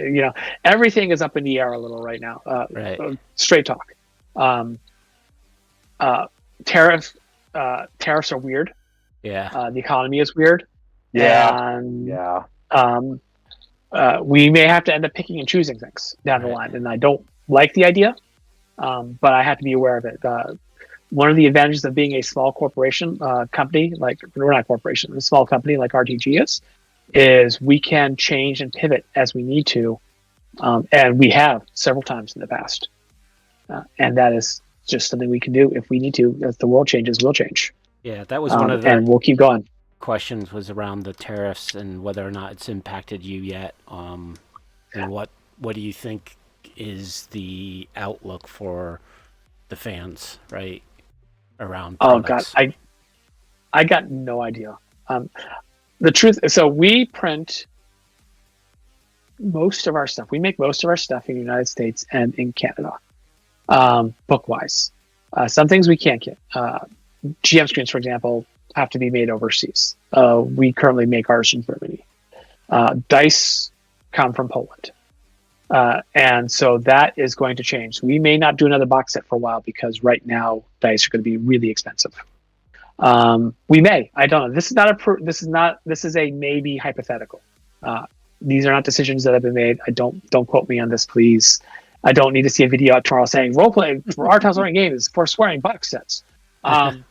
S4: Everything is up in the air a little right now.
S2: Right.
S4: Straight talk. Tariffs are weird.
S2: Yeah.
S4: The economy is weird.
S3: Yeah.
S4: And,
S3: yeah.
S4: We may have to end up picking and choosing things down the line, and I don't like the idea, but I have to be aware of it. One of the advantages of being a small corporation company, we're not a corporation, a small company like RTG is we can change and pivot as we need to, and we have several times in the past, and that is just something we can do if we need to. As the world changes, we'll change.
S2: Yeah, that was one of the
S4: and we'll keep going.
S2: Questions was around the tariffs and whether or not it's impacted you yet, and what do you think is the outlook for the fans, right, around products?
S4: Oh God, I got no idea. The truth, so we print most of our stuff. We make most of our stuff in the United States and in Canada, book wise. Some things we can't get. GM screens, for example, have to be made overseas. We currently make ours in Germany. Dice come from Poland. And so that is going to change. We may not do another box set for a while because right now dice are going to be really expensive. We may. I don't know. This is a maybe hypothetical. These are not decisions that have been made. Don't quote me on this, please. I don't need to see a video out tomorrow saying role playing for Our Tales Learning Games for swearing box sets. But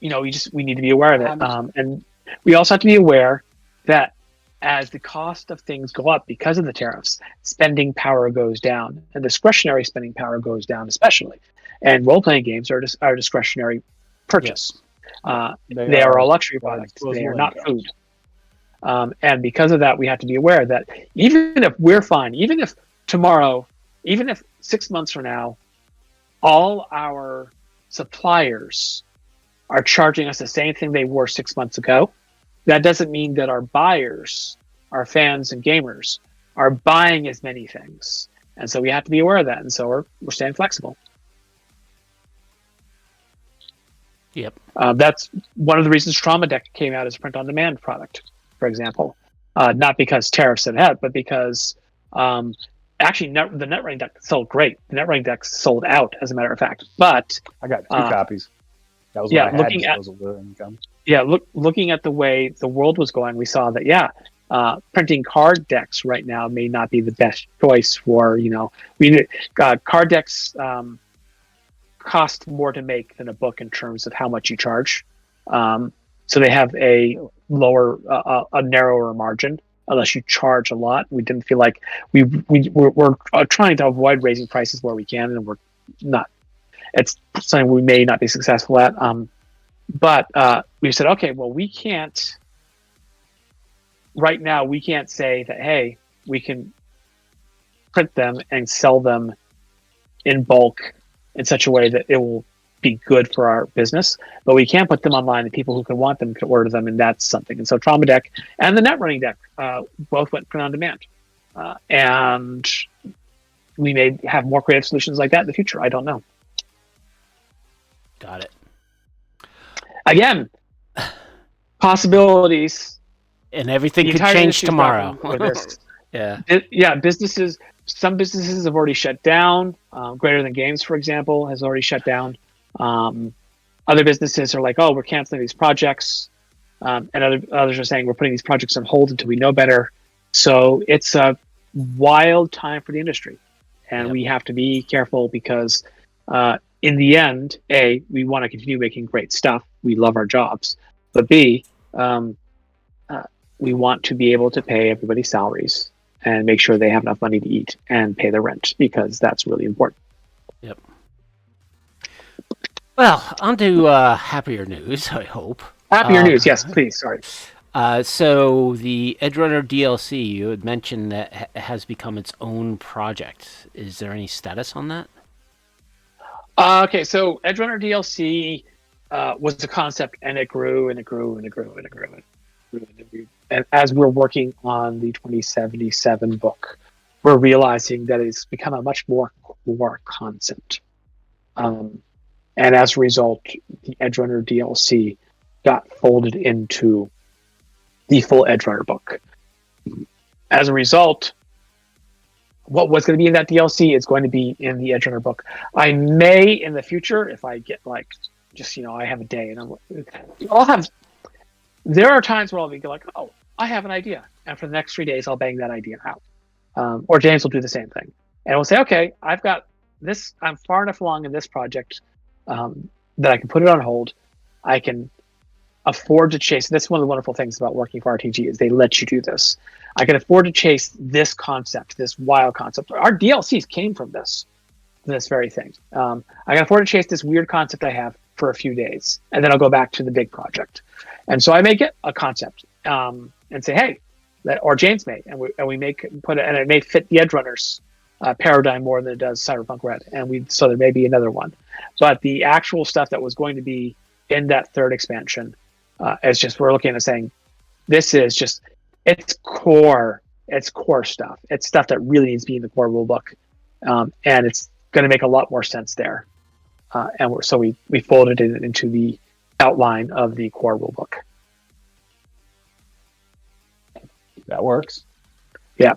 S4: we need to be aware of it, and we also have to be aware that as the cost of things go up because of the tariffs, spending power goes down, and discretionary spending power goes down, especially. And role-playing games are a discretionary purchase. Yes. They are a luxury product. They are not food. And because of that, we have to be aware that even if we're fine, even if tomorrow, even if 6 months from now, all our suppliers are charging us the same thing they were 6 months ago, that doesn't mean that our buyers, our fans and gamers, are buying as many things. And so we have to be aware of that. And so we're staying flexible.
S2: Yep.
S4: That's one of the reasons Trauma Deck came out as a print-on-demand product, for example. Not because tariffs had had, but because actually the NetRunning deck sold great. The NetRunning deck sold out, as a matter of fact. But
S3: I got 2 copies. That was what I had disposable income.
S4: Yeah, looking at the way the world was going, we saw that printing card decks right now may not be the best choice for card decks cost more to make than a book in terms of how much you charge. So they have a a narrower margin unless you charge a lot. We didn't feel like we're trying to avoid raising prices where we can, and we're not. It's something we may not be successful at. But we said, okay, well, we can't right now. We can't say that, hey, we can print them and sell them in bulk in such a way that it will be good for our business, but we can put them online and people who can want them can order them, and that's something. And so Trauma Deck and the Net Running Deck both went print on demand, and we may have more creative solutions like that in the future. I don't know.
S2: Got it.
S4: Again, possibilities,
S2: and everything
S4: the
S2: could
S4: entire
S2: change
S4: industry's
S2: tomorrow.
S4: grappling with this.
S2: Yeah.
S4: Businesses. Some businesses have already shut down. Greater Than Games, for example, has already shut down. Other businesses are like, oh, we're canceling these projects. And others are saying we're putting these projects on hold until we know better. So it's a wild time for the industry. And
S2: Yep.
S4: we have to be careful because in the end, A, we want to continue making great stuff. We love our jobs. But B, we want to be able to pay everybody's salaries and make sure they have enough money to eat and pay their rent, because that's really important.
S2: Yep. Well, on to happier news, I hope.
S4: Happier news, yes, please. Sorry.
S2: So the Edgerunner DLC, you had mentioned that has become its own project. Is there any status on that?
S4: Okay, so Edgerunner DLC was a concept, and it grew and it grew and it grew and it grew and it grew. And as we're working on the 2077 book, we're realizing that it's become a much more core concept. And as a result, the Edgerunner DLC got folded into the full Edgerunner book. As a result, what was going to be in that DLC is going to be in the Edgerunner book. I may, in the future, if I get I have a day, and there are times where I'll be like, oh, I have an idea, and for the next 3 days, I'll bang that idea out. Or James will do the same thing, and we'll say, okay, I've got this. I'm far enough along in this project that I can put it on hold. I can afford to chase. That's one of the wonderful things about working for RTG is they let you do this. I can afford to chase this concept, this wild concept. Our DLCs came from this very thing. I can afford to chase this weird concept I have for a few days, and then I'll go back to the big project. And so I may get a concept and say, hey, or James may, and we may put it, and it may fit the Edgerunners paradigm more than it does Cyberpunk Red, so there may be another one. But the actual stuff that was going to be in that third expansion, it's just we're looking at saying, this is just it's core stuff. It's stuff that really needs to be in the core rulebook, and it's going to make a lot more sense there. So we folded it into the outline of the core rulebook.
S3: That works.
S4: Yeah.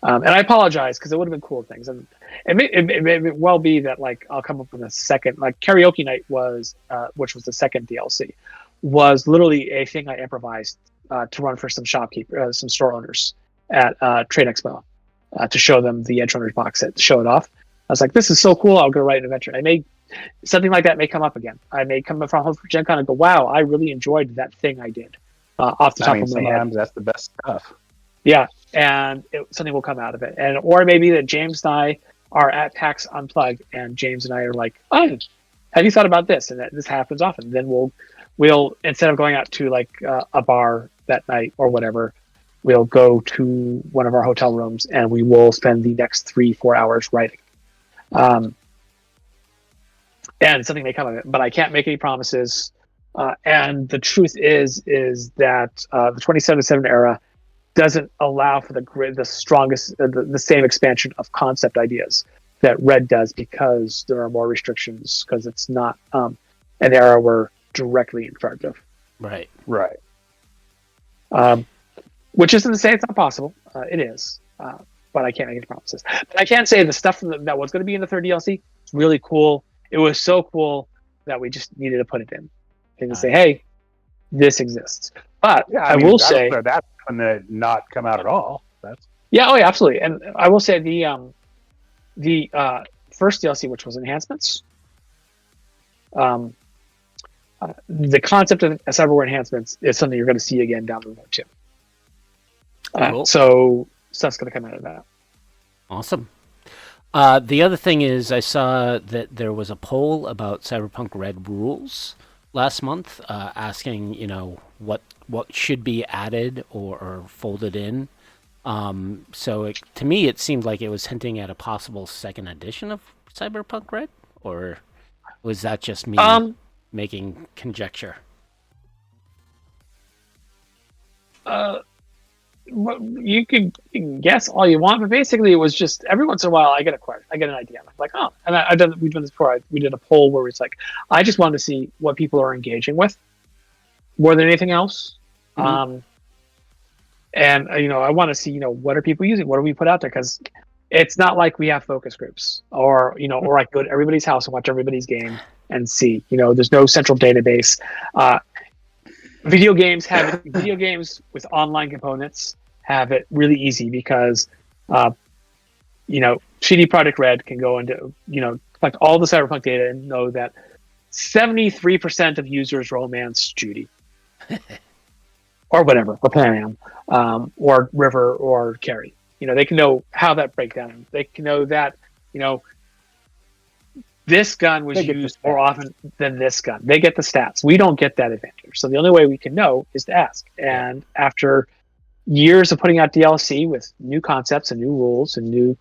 S4: And I apologize because it would have been cool things, and it may well be that I'll come up with a second, Karaoke Night was, which was the second DLC, was literally a thing I improvised to run for some shopkeepers, some store owners at Trade Expo, to show them the Edgerunners box set, to show it off. I was like, this is so cool. I'll go write an adventure. Something like that may come up again. I may come from home for Gen Con and go, wow, I really enjoyed that thing I did off the top of my head.
S3: Sometimes that's the best stuff.
S4: Yeah, and something will come out of it, or maybe that James and I are at PAX Unplugged, and James and I are like, "Oh, have you thought about this?" And that this happens often. Then we'll instead of going out to a bar that night or whatever, we'll go to one of our hotel rooms and we will spend the next 3-4 hours writing. And something may come of it, but I can't make any promises. And the truth is that the 2077 era doesn't allow for the strongest, the same expansion of concept ideas that Red does, because there are more restrictions, because it's not an era we're directly in charge of.
S2: Right.
S4: Which isn't to say it's not possible. It is, but I can't make any promises. But I can say the stuff that was going to be in the third DLC is really cool. It was so cool that we just needed to put it in and say, hey, this exists. But
S3: Yeah,
S4: I will say
S3: that's going to not come out at all.
S4: yeah, absolutely. And I will say the first DLC, which was enhancements, the concept of cyberware enhancements is something you're going to see again down the road too.
S2: Cool.
S4: So stuff's going to come out of that.
S2: Awesome. The other thing is, I saw that there was a poll about Cyberpunk Red rules last month, asking, what should be added or folded in. So to me, it seemed like it was hinting at a possible second edition of Cyberpunk Red, or was that just me making conjecture?
S4: You can guess all you want, but basically it was just every once in a while I get a question, I get an idea. I'm like, oh, and we've done this before. We did a poll where it's like, I just wanted to see what people are engaging with more than anything else. Mm-hmm. And I want to see, what are people using? What do we put out there? Because it's not like we have focus groups or or I go to everybody's house and watch everybody's game and see. There's no central database. Video games with online components have it really easy because, CD Projekt Red can go into, collect all the Cyberpunk data and know that 73% of users romance Judy. Or whatever, or Pam, or River, or Carrie. They can know how that breakdown. They can know that, this gun was used more often than this gun. They get the stats. We don't get that advantage. So the only way we can know is to ask. And after years of putting out DLC with new concepts and new rules and new,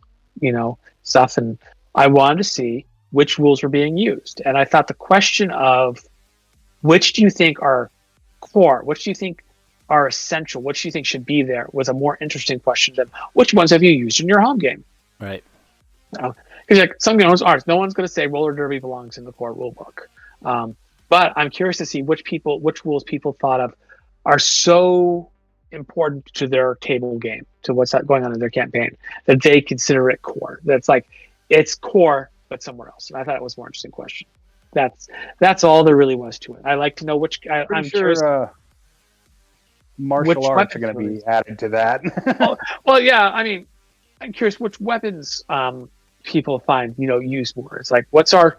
S4: stuff, and I wanted to see which rules were being used. And I thought the question of which do you think are core, which do you think are essential, which do you think should be there, was a more interesting question than which ones have you used in your home game.
S2: Right.
S4: Because some games aren't. No one's going to say roller derby belongs in the core rulebook. But I'm curious to see which rules people thought of are so important to their table game, to what's going on in their campaign, that they consider it core. That's like it's core, but somewhere else. And I thought it was a more interesting question. That's all there really was to it. I like to know which. I'm
S3: sure.
S4: Curious.
S3: Martial arts are going to be added to that.
S4: well, yeah. I mean, I'm curious which weapons people find use more. It's like what's our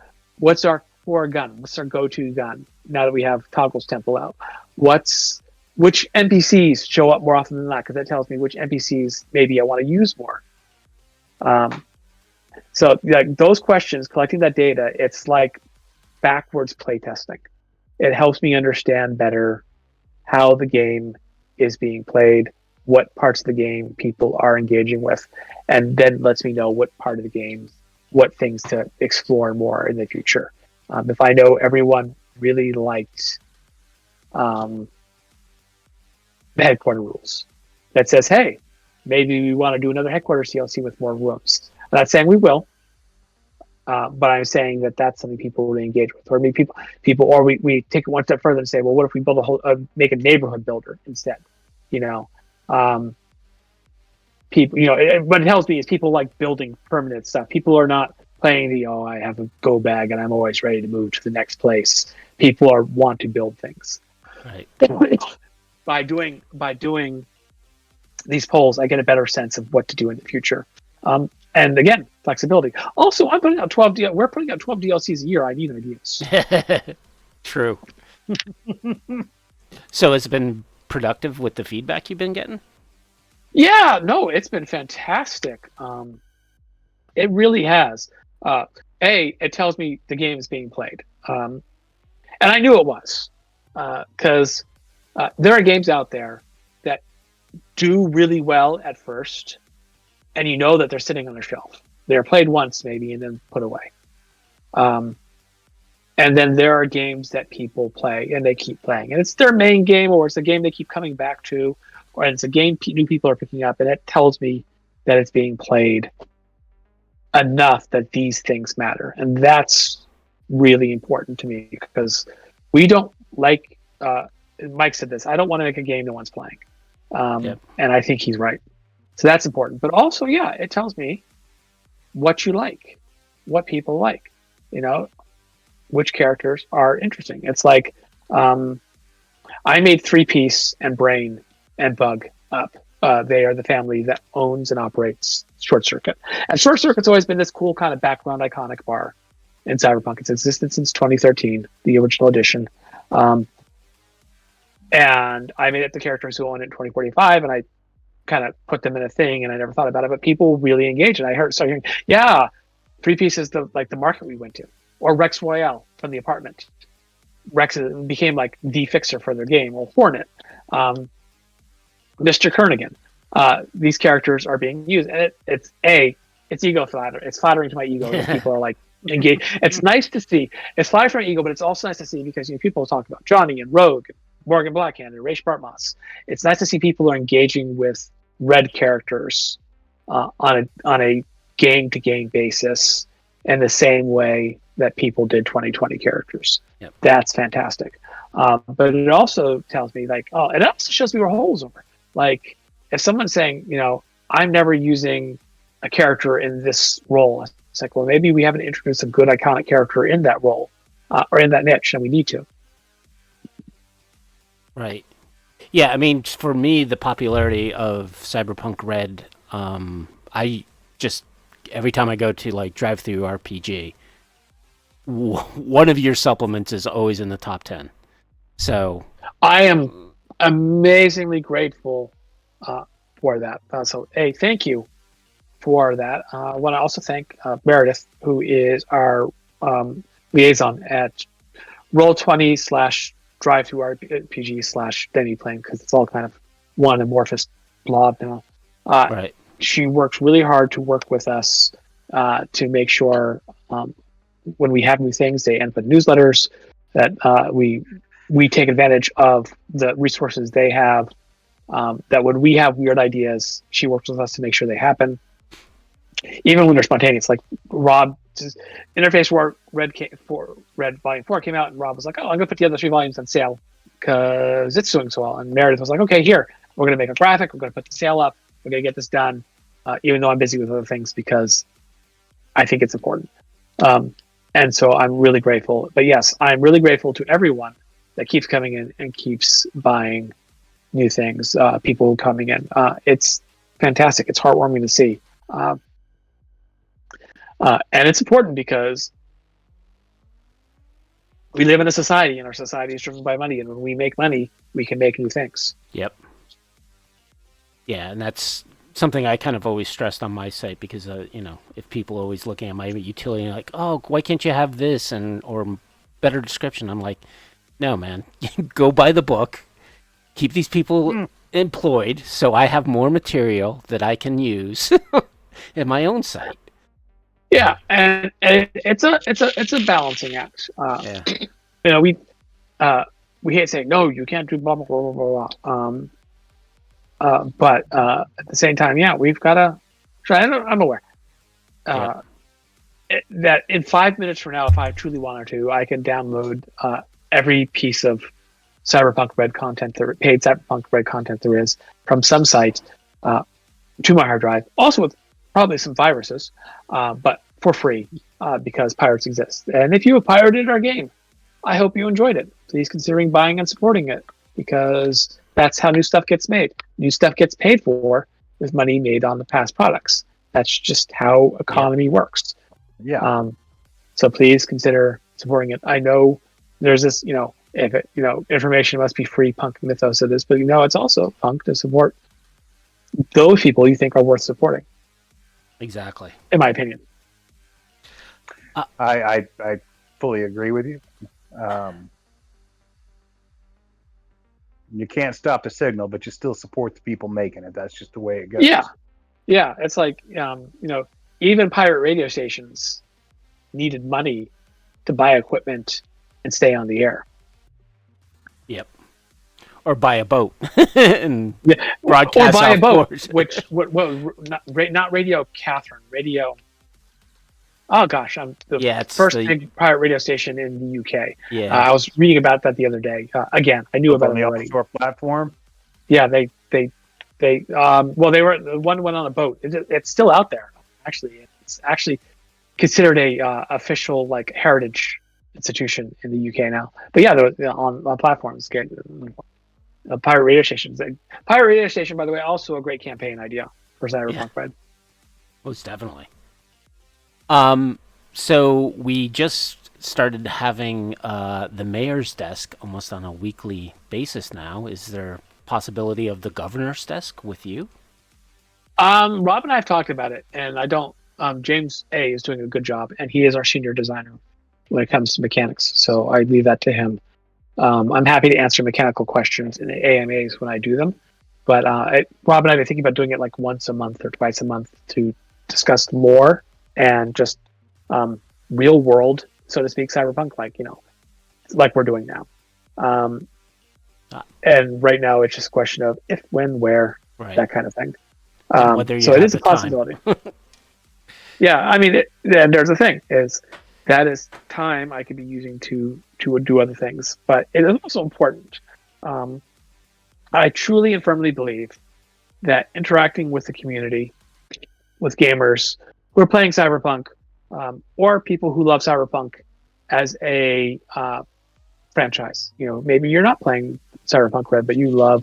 S4: core gun? What's our go-to gun now that we have Toggle's Temple out? Which NPCs show up more often than not? Because that tells me which NPCs maybe I want to use more. So like those questions, collecting that data, it's like backwards playtesting. It helps me understand better how the game is being played, what parts of the game people are engaging with, and then lets me know what part of the game, what things to explore more in the future. If I know everyone really likes the headquarter rules, that says, hey, maybe we want to do another headquarters DLC with more rooms. I'm not saying we will, but I'm saying that that's something people really engage with. Or maybe people, or we take it one step further and say, well, what if we build make a neighborhood builder instead? People, what it tells me is people like building permanent stuff. People are not playing I have a go bag and I'm always ready to move to the next place. People want to build things.
S2: Right.
S4: By doing these polls, I get a better sense of what to do in the future. And again, flexibility. Also, we're putting out 12 DLCs a year. I need ideas.
S2: True. So has it been productive with the feedback you've been getting?
S4: Yeah, no, it's been fantastic. It really has. It tells me the game is being played. And I knew it was. Because there are games out there that do really well at first, and you know that they're sitting on a shelf. They're played once maybe and then put away. And then there are games that people play and they keep playing. And it's their main game, or it's a game they keep coming back to, or it's a game new people are picking up, and it tells me that it's being played enough that these things matter. And that's really important to me, because we don't like, Mike said this, I don't want to make a game no one's playing. And I think he's right. So that's important. But also, yeah, it tells me what you like, what people like, which characters are interesting. It's like I made 3-Piece and Brain and Bug up. They are the family that owns and operates Short Circuit. And Short Circuit's always been this cool kind of background iconic bar in Cyberpunk. It's existed since 2013, the original edition. And I made it the characters who own it in 2045, and I kind of put them in a thing, and I never thought about it, but people really engage. And I started hearing, yeah, Three Piece is the market we went to, or Rex Royale from the apartment. Rex became like the fixer for their game, or Hornet, Mr. Kernigan. These characters are being used, and it's ego flattering. It's flattering to my ego that people are like engaged. It's nice to see. It's flattering for my ego, but it's also nice to see because people talk about Johnny and Rogue, and Morgan Blackhand, and Raish Bartmoss. It's nice to see people are engaging with Red characters on a game to game basis in the same way that people did 2020 characters.
S2: Yep.
S4: That's fantastic. But it also tells me it also shows me where holes are. Like if someone's saying, I'm never using a character in this role, it's like, well, maybe we haven't introduced a good iconic character in that role or in that niche, and we need to.
S2: Right. Yeah, I mean, for me, the popularity of Cyberpunk Red, I just, every time I go to like Drive-Thru RPG, one of your supplements is always in the top 10. So
S4: I am amazingly grateful for that. So, hey, thank you for that. I want to also thank Meredith, who is our liaison at Roll20 / Drive-Thru RPG / Demiplane, because it's all kind of one amorphous blob now.
S2: right.
S4: She works really hard to work with us to make sure when we have new things, they end up in newsletters, that we take advantage of the resources they have, that when we have weird ideas, she works with us to make sure they happen, even when they're spontaneous. Like Rob, Interface War Red Volume 4 came out, and Rob was like, I'm going to put the other 3 volumes on sale because it's doing so well. And Meredith was like, okay, here, we're going to make a graphic, we're going to put the sale up, we're going to get this done, even though I'm busy with other things, because I think it's important. And so I'm really grateful. But yes, I'm really grateful to everyone that keeps coming in and keeps buying new things, people coming in. It's fantastic. It's heartwarming to see. And it's important because we live in a society, and our society is driven by money. And when we make money, we can make new things.
S2: Yep. Yeah, and that's something I kind of always stressed on my site, because if people are always looking at my utility like, oh, why can't you have this or better description? I'm like, no, man, go buy the book, keep these people employed, so I have more material that I can use in my own site.
S4: Yeah, and it's a balancing act.
S2: Yeah.
S4: We hate saying no, you can't do blah blah blah blah blah. But at the same time, yeah, we've got to try. I'm aware that in 5 minutes from now, if I truly wanted to, I can download every piece of Cyberpunk Red content, paid Cyberpunk Red content there is from some site to my hard drive. Also with probably some viruses, but for free because pirates exist. And if you have pirated our game, I hope you enjoyed it. Please consider buying and supporting it, because that's how new stuff gets made. New stuff gets paid for with money made on the past products. That's just how economy works.
S3: Yeah.
S4: So please consider supporting it. I know there's this, if it, information must be free punk mythos of this, but it's also punk to support those people you think are worth supporting.
S2: Exactly.
S4: In my opinion.
S3: I fully agree with you. You can't stop the signal, but you still support the people making it. That's just the way it goes.
S4: Yeah. It's like, even pirate radio stations needed money to buy equipment and stay on the air.
S2: Yep. Or buy a boat and broadcast.
S4: Or buy a boat,
S2: course.
S4: which not Radio Catherine, Radio. Oh gosh, I'm the first big pirate radio station in the UK.
S2: Yeah,
S4: I was reading about that the other day. Again, I knew about it already.
S3: On the offshore platform.
S4: Yeah, they well, they were, the one went on a boat. It's still out there. Actually, it's actually considered a official like heritage institution in the UK now. But yeah, they're on platforms. Pirate radio stations. Pirate radio station, by the way, also a great campaign idea for Cyberpunk Red.
S2: Most definitely. So we just started having the mayor's desk almost on a weekly basis now. Is there possibility of the governor's desk with you?
S4: Rob and I have talked about it, and I don't. James A is doing a good job, and he is our senior designer when it comes to mechanics. So I leave that to him. I'm happy to answer mechanical questions in the AMAs when I do them, but Rob and I have been thinking about doing it like once a month or twice a month to discuss lore and just real world, so to speak, cyberpunk, like we're doing now. And right now it's just a question of if, when, where,
S2: Right.
S4: that kind of thing.
S2: Whether you
S4: So it
S2: have
S4: is a
S2: the time.
S4: possibility. Yeah, I mean, and there's the thing is that is time I could be using to do other things, but it is also important. I truly and firmly believe that interacting with the community, with gamers who are playing Cyberpunk, or people who love Cyberpunk as a franchise. Maybe you're not playing Cyberpunk Red, but you love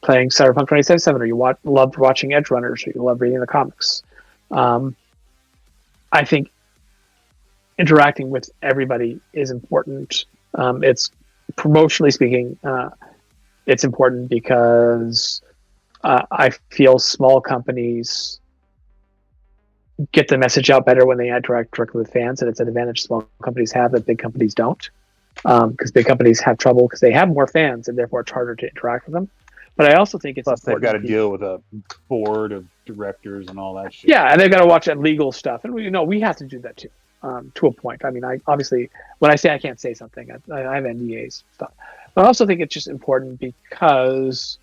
S4: playing Cyberpunk 2077, or you loved watching Edge Runners, or you love reading the comics. I think interacting with everybody is important. It's promotionally speaking, it's important because I feel small companies get the message out better when they interact directly with fans, and it's an advantage small companies have that big companies don't. Because big companies have trouble because they have more fans, and therefore it's harder to interact with them. But I also think it's
S3: Plus, they've got to
S4: important.
S3: deal with a board of directors and all that shit.
S4: Yeah, and they've got to watch that legal stuff, and we have to do that too, to a point. I mean, I obviously when I say I can't say something, I have NDAs stuff. But I also think it's just important because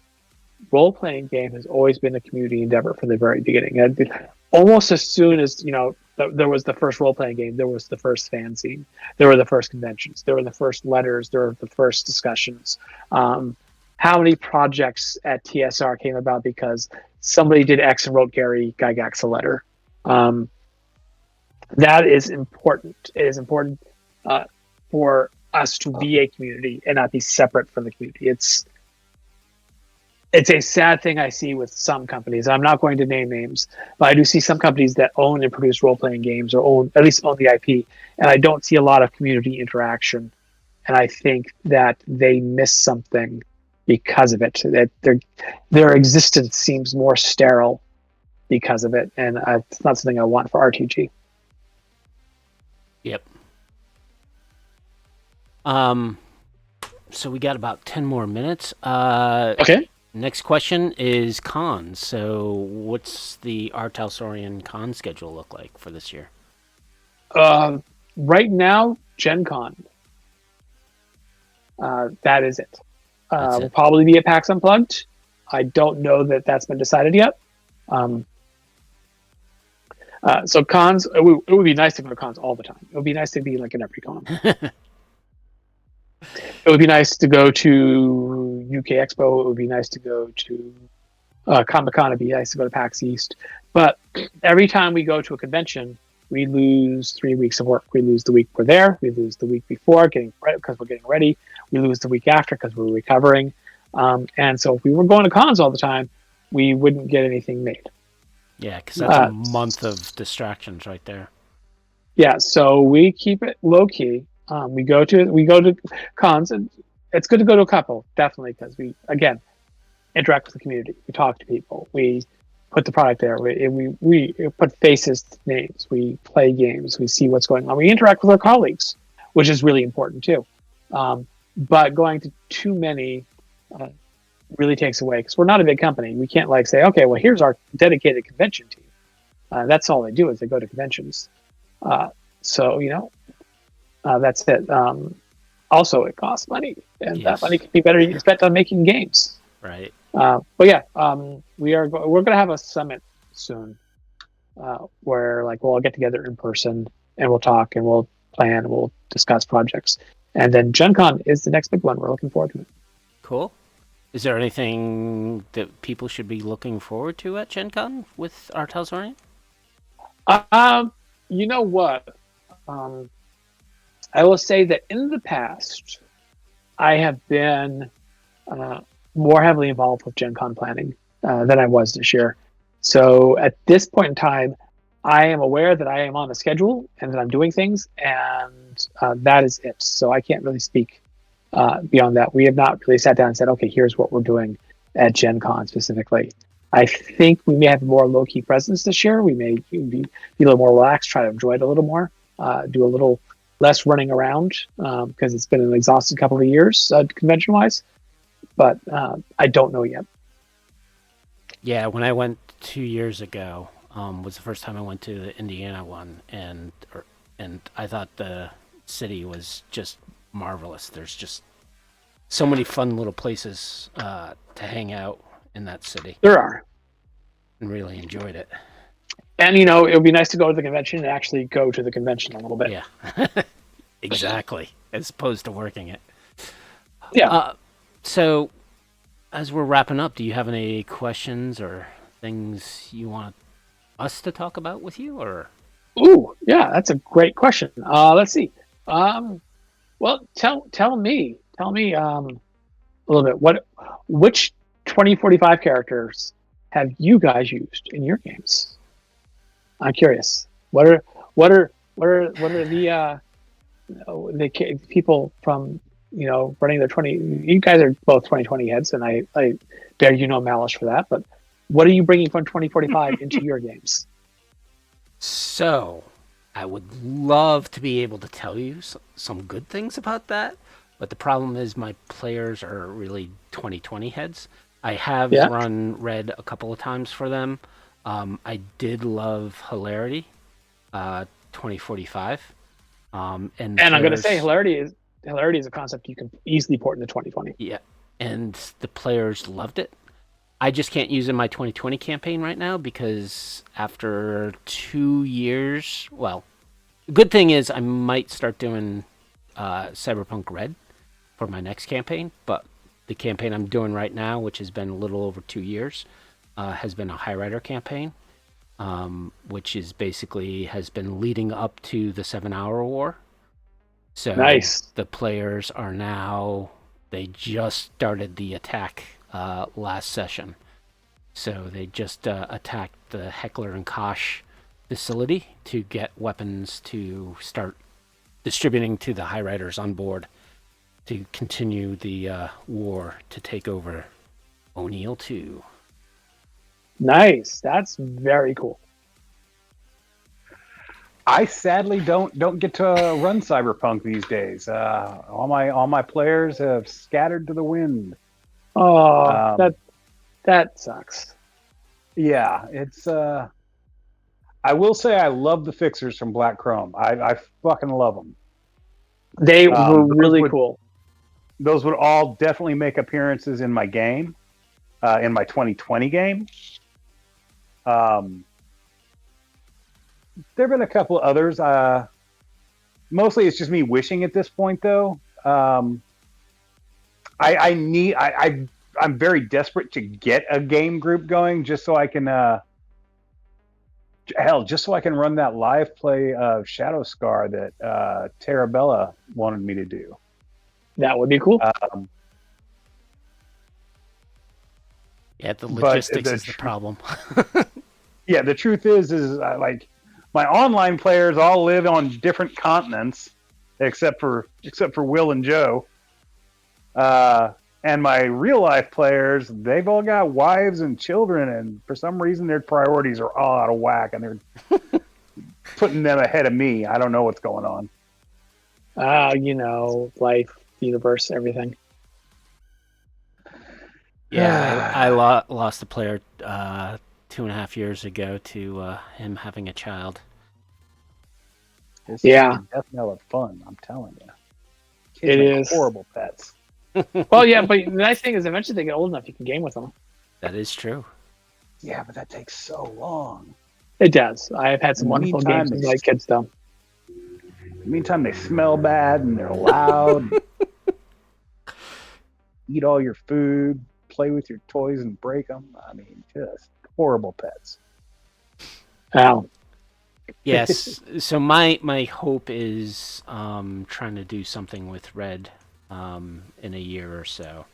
S4: role-playing game has always been a community endeavor from the very beginning. And almost as soon as there was the first role-playing game, there was the first fan scene, there were the first conventions, there were the first letters, there were the first discussions. How many projects at TSR came about because somebody did X and wrote Gary Gygax a letter? That is important. It is important for us to be a community and not be separate from the community. It's a sad thing I see with some companies. I'm not going to name names, but I do see some companies that own and produce role-playing games or at least own the IP, and I don't see a lot of community interaction. And I think that they miss something because of it. That their existence seems more sterile because of it, and it's not something I want for RTG.
S2: Yep. So we got about 10 more minutes.
S4: Okay.
S2: Next question is cons. So what's the Artalsorian con schedule look like for this year?
S4: Right now, Gen Con. That is it. Will probably be a PAX Unplugged. I don't know that that's been decided yet. So cons, it would be nice to go to cons all the time. It would be nice to be like in every con. It would be nice to go to UK Expo. It would be nice to go to Comic-Con. It'd be nice to go to PAX East. But every time we go to a convention, we lose 3 weeks of work. We lose the week we're there. We lose the week before because we're getting ready. We lose the week after because we're recovering. And so if we were going to cons all the time, we wouldn't get anything made.
S2: Yeah, because that's a month of distractions right there.
S4: Yeah, so we keep it low key. We go to cons, and it's good to go to a couple, definitely, because we again interact with the community. We talk to people. We put the product there. We put faces to names. We play games. We see what's going on. We interact with our colleagues, which is really important too. But going to too many really takes away, because we're not a big company. We can't say, okay, well, here's our dedicated convention team. That's all they do is they go to conventions. So that's it. Also, it costs money, and that money could be better spent on making games.
S2: Right.
S4: But yeah, we're going to have a summit soon, where we'll all get together in person and we'll talk and we'll plan and we'll discuss projects. And then Gen Con is the next big one. We're looking forward to it.
S2: Cool. Is there anything that people should be looking forward to at Gen Con with Artalsorian?
S4: You know what? I will say that in the past, I have been more heavily involved with Gen Con planning than I was this year. So at this point in time, I am aware that I am on a schedule and that I'm doing things, and that is it. So I can't really speak beyond that. We have not really sat down and said, okay, here's what we're doing at Gen Con specifically. I think we may have a more low key presence this year. We may be a little more relaxed, try to enjoy it a little more, do a little less running around because it's been an exhausting couple of years convention wise. But I don't know yet.
S2: Yeah, when I went 2 years ago, was the first time I went to the Indiana one, and I thought the city was just marvelous. There's just so many fun little places to hang out in that city,
S4: There are.
S2: and really enjoyed it.
S4: And, you know, it would be nice to go to the convention and actually go to the convention a little bit.
S2: Yeah, exactly. As opposed to working it.
S4: Yeah.
S2: So, as we're wrapping up, do you have any questions or things you want us to talk about with you, or?
S4: Ooh, yeah, that's a great question. Let's see. Well, tell me a little bit. Which 2045 characters have you guys used in your games? I'm curious. What are the people from running their 20? You guys are both 2020 heads, and I bear you no malice for that. But what are you bringing from 2045 into your games?
S2: So, I would love to be able to tell you some good things about that, but the problem is my players are really 2020 heads. I have run Red a couple of times for them. I did love Hilarity, 2045. And I'm
S4: going to say Hilarity is a concept you can easily port into 2020.
S2: Yeah, and the players loved it. I just can't use it in my 2020 campaign right now because after 2 years, well, the good thing is I might start doing Cyberpunk Red for my next campaign, but the campaign I'm doing right now, which has been a little over 2 years, has been a High Rider campaign, which is basically has been leading up to the 7-Hour War. So
S4: nice.
S2: The players are now, they just started the attack last session. So they just attacked the Heckler and Koch facility to get weapons to start distributing to the High Riders on board to continue the war to take over O'Neill 2.
S4: Nice. That's very cool.
S3: I sadly don't get to run Cyberpunk these days. All my players have scattered to the wind.
S4: Oh, that sucks.
S3: Yeah, it's. I will say I love the fixers from Black Chrome. I fucking love them.
S4: They were really cool.
S3: Those would all definitely make appearances in my game, in my 2020 game. There have been a couple of others. Mostly it's just me wishing at this point, though. I'm very desperate to get a game group going just so I can just so I can run that live play of Shadow Scar that Terabella wanted me to do.
S4: That would be cool.
S2: Yeah, the logistics is the problem.
S3: Yeah, the truth is like my online players all live on different continents, except for Will and Joe. And my real life players, they've all got wives and children, and for some reason their priorities are all out of whack, and they're putting them ahead of me. I don't know what's going on.
S4: Life, universe, everything.
S2: Yeah, I lost a player 2.5 years ago to him having a child.
S3: This is the death knell of fun, I'm telling you. Kids
S4: it
S3: are
S4: is
S3: horrible pets.
S4: Well, yeah, but the nice thing is eventually they get old enough you can game with them.
S2: That is true.
S3: Yeah, but that takes so long.
S4: It does. I have had some wonderful games with my kids, though.
S3: Meantime, they smell bad and they're loud. Eat all your food, play with your toys and break them. I mean, just horrible pets.
S4: Wow.
S2: Yes. So my hope is trying to do something with Red in a year or so,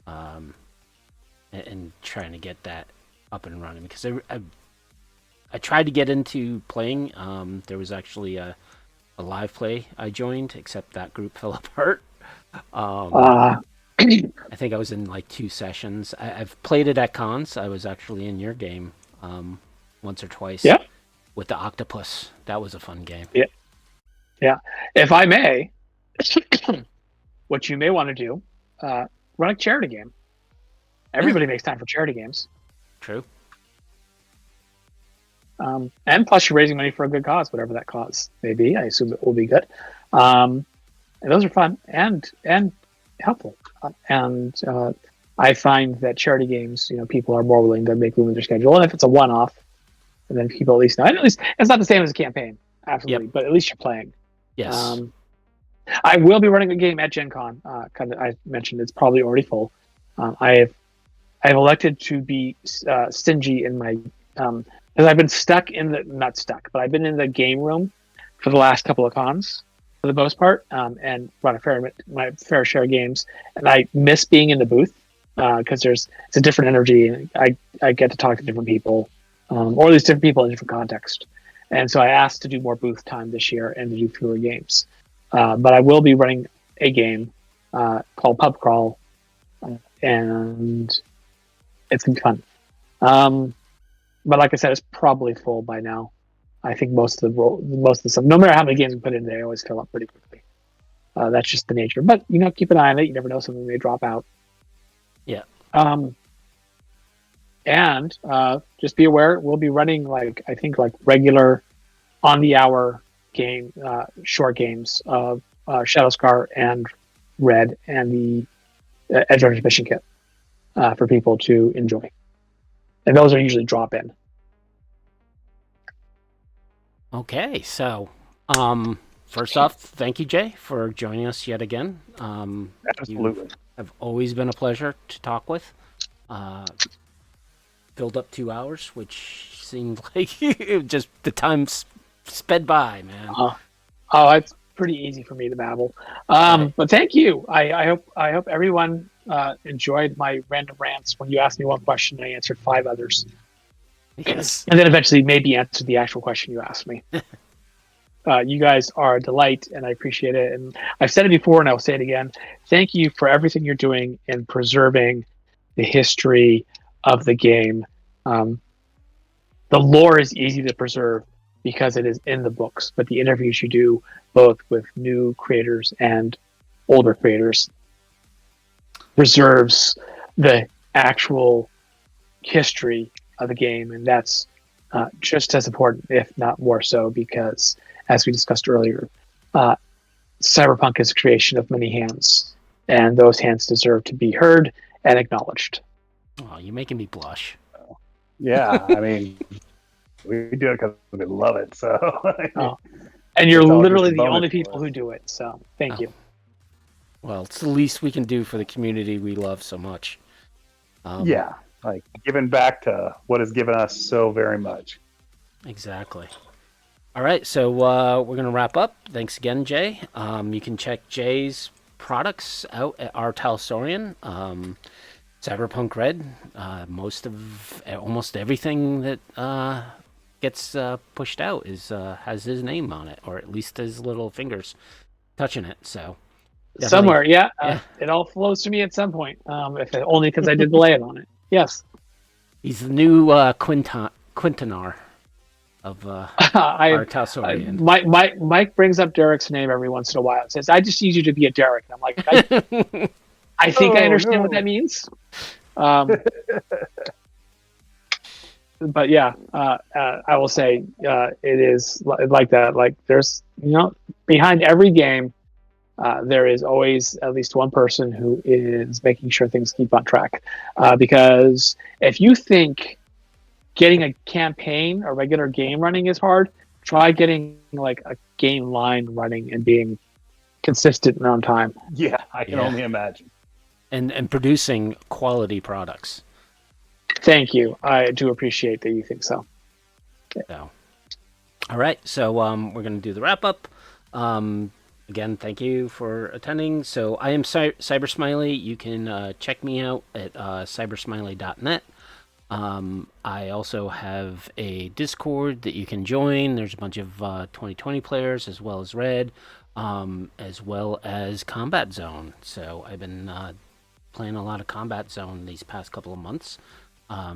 S2: and trying to get that up and running because I tried to get into playing. There was actually a live play I joined, except that group fell apart.
S4: Uh,
S2: I think I was in like 2 sessions. I've played it at cons. I was actually in your game once or twice
S4: yeah,
S2: with the octopus. That was a fun game.
S4: yeah. If I may, what you may want to do, run a charity game. Everybody makes time for charity games.
S2: True.
S4: And plus, you're raising money for a good cause, whatever that cause may be. I assume it will be good. And those are fun and helpful. I find that charity games, people are more willing to make room in their schedule. And if it's a one-off, and then people at least know. And at least it's not the same as a campaign, absolutely, but at least you're playing.
S2: Yes.
S4: I will be running a game at Gen Con. I mentioned it's probably already full. I have elected to be stingy in my because I've been not stuck, but I've been in the game room for the last couple of cons for the most part, and run my fair share of games. And I miss being in the booth because it's a different energy, and I get to talk to different people, or at least different people in different context. And so I asked to do more booth time this year and to do fewer games. But I will be running a game called Pub Crawl, and it's gonna be fun. But like I said, it's probably full by now. I think most of the stuff, no matter how many games we put in, they always fill up pretty quickly. That's just the nature. But keep an eye on it. You never know, something may drop out.
S2: Yeah.
S4: And just be aware, we'll be running I think regular on the hour game, short games of Shadowscar and Red and the Edge Runners Mission Kit for people to enjoy. And those are usually drop in.
S2: Okay, so first off, thank you, Jay, for joining us yet again.
S3: Absolutely.
S2: You have always been a pleasure to talk with. Filled up 2 hours, which seemed like just the time sped by, man.
S4: Oh, it's pretty easy for me to babble. But thank you. I hope everyone enjoyed my random rants. When you asked me one question, I answered 5 others.
S2: Yes.
S4: And then eventually maybe answered the actual question you asked me. You guys are a delight, and I appreciate it. And I've said it before, and I'll say it again. Thank you for everything you're doing in preserving the history of the game. The lore is easy to preserve because it is in the books, but the interviews you do, both with new creators and older creators, preserves the actual history of the game, and that's just as important, if not more so, because, as we discussed earlier, Cyberpunk is a creation of many hands, and those hands deserve to be heard and acknowledged.
S2: Oh, you're making me blush.
S3: Yeah, I mean, we do it because we love it. So,
S4: and you're
S3: It's all
S4: literally
S3: just a
S4: the
S3: bonus
S4: only
S3: for
S4: people
S3: us.
S4: who do it. So, thank you.
S2: Well, it's the least we can do for the community we love so much.
S3: yeah, giving back to what has given us so very much.
S2: Exactly. All right, so we're going to wrap up. Thanks again, Jay. You can check Jay's products out at our Talsorian. Cyberpunk Red. Almost everything that gets pushed out has his name on it, or at least his little fingers touching it. So definitely-
S4: Somewhere, yeah.
S2: yeah.
S4: It all flows to me at some point, only because I did the layout on it. Yes.
S2: He's the new Quintanar of our Talsorian.
S4: Mike brings up Derek's name every once in a while and says, "I just need you to be a Derek." And I'm like, I think I understand what that means. But yeah, I will say it is like that. Like there's, behind every game, there is always at least one person who is making sure things keep on track. Because if you think getting a campaign, a regular game running is hard, try getting like a game line running and being consistent and on time.
S3: Yeah, I can only imagine.
S2: And producing quality products.
S4: Thank you. I do appreciate that you think so.
S2: So, all right. So we're going to do the wrap up. Again, thank you for attending. So I am Cyber Smiley. You can check me out at cybersmiley.net. I also have a Discord that you can join. There's a bunch of 2020 players as well as Red, as well as Combat Zone. So I've been playing a lot of Combat Zone these past couple of months. I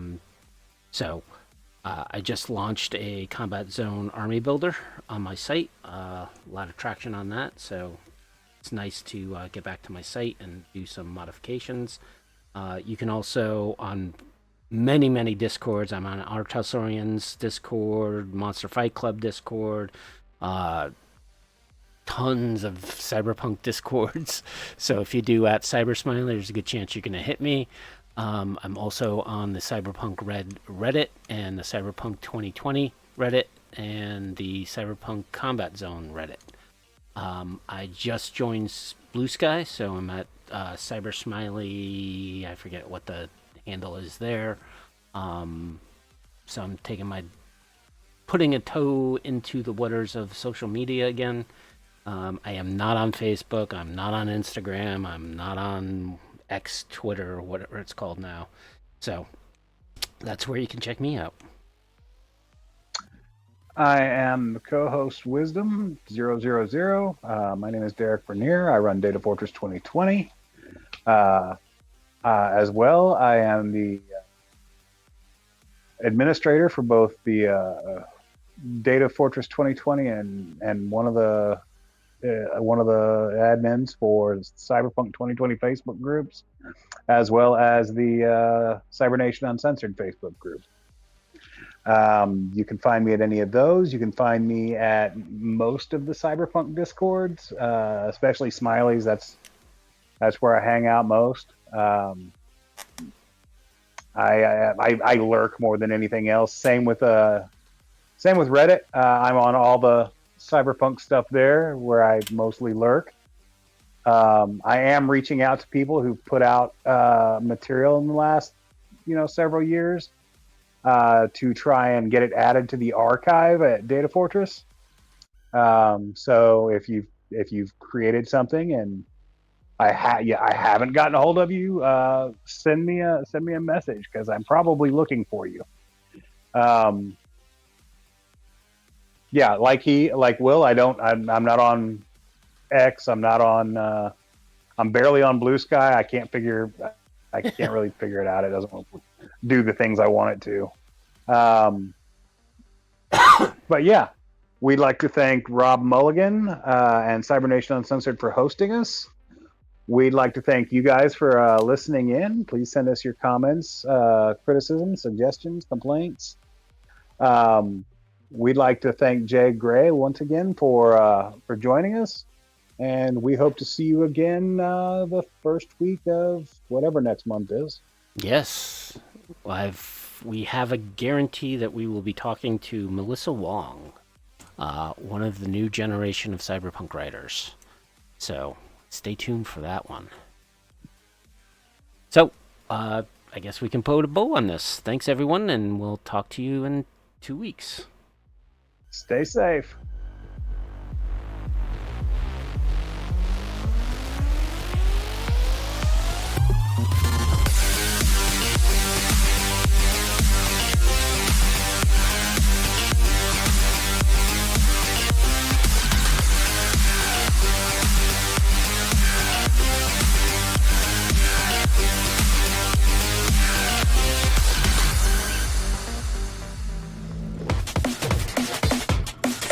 S2: just launched a Combat Zone army builder on my site. A lot of traction on that, so it's nice to get back to my site and do some modifications. You can also, on many Discords, I'm on Artasaurian's Discord, Monster Fight Club Discord, tons of Cyberpunk Discords. So if you do at Cybersmiley, there's a good chance you're going to hit me. I'm also on the Cyberpunk Red Reddit and the Cyberpunk 2020 Reddit and the Cyberpunk Combat Zone Reddit. I just joined Blue Sky, so I'm at Cybersmiley. I forget what the handle is there. So I'm putting a toe into the waters of social media again. I am not on Facebook. I'm not on Instagram. I'm not on X, Twitter, or whatever it's called now. So that's where you can check me out.
S3: I am the co-host Wisdom 000. My name is Derek Bernier. I run Data Fortress 2020. As well, I am the administrator for both the Data Fortress 2020 and one of the admins for Cyberpunk 2020 Facebook groups, as well as the Cybernation Uncensored Facebook group. You can find me at any of those. You can find me at most of the Cyberpunk Discords, especially Smiley's. That's where I hang out most. I lurk more than anything else. Same with Reddit. I'm on all the Cyberpunk stuff there, where I mostly lurk. I am reaching out to people who've put out material in the last, several years, to try and get it added to the archive at Data Fortress. So if you've created something and I haven't gotten a hold of you, send me a message, because I'm probably looking for you. Yeah, like Will, I'm not on X. I'm not on. I'm barely on Blue Sky. I can't really figure it out. It doesn't do the things I want it to. But yeah, we'd like to thank Rob Mulligan and Cybernation Uncensored for hosting us. We'd like to thank you guys for listening in. Please send us your comments, criticisms, suggestions, complaints. We'd like to thank Jay Gray once again for joining us, and we hope to see you again the first week of whatever next month is.
S2: Yes, we have a guarantee that we will be talking to Melissa Wong, one of the new generation of cyberpunk writers. So stay tuned for that one. So I guess we can put a bow on this. Thanks everyone, and we'll talk to you in 2 weeks.
S3: Stay safe.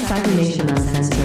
S5: Cybernation Uncensored.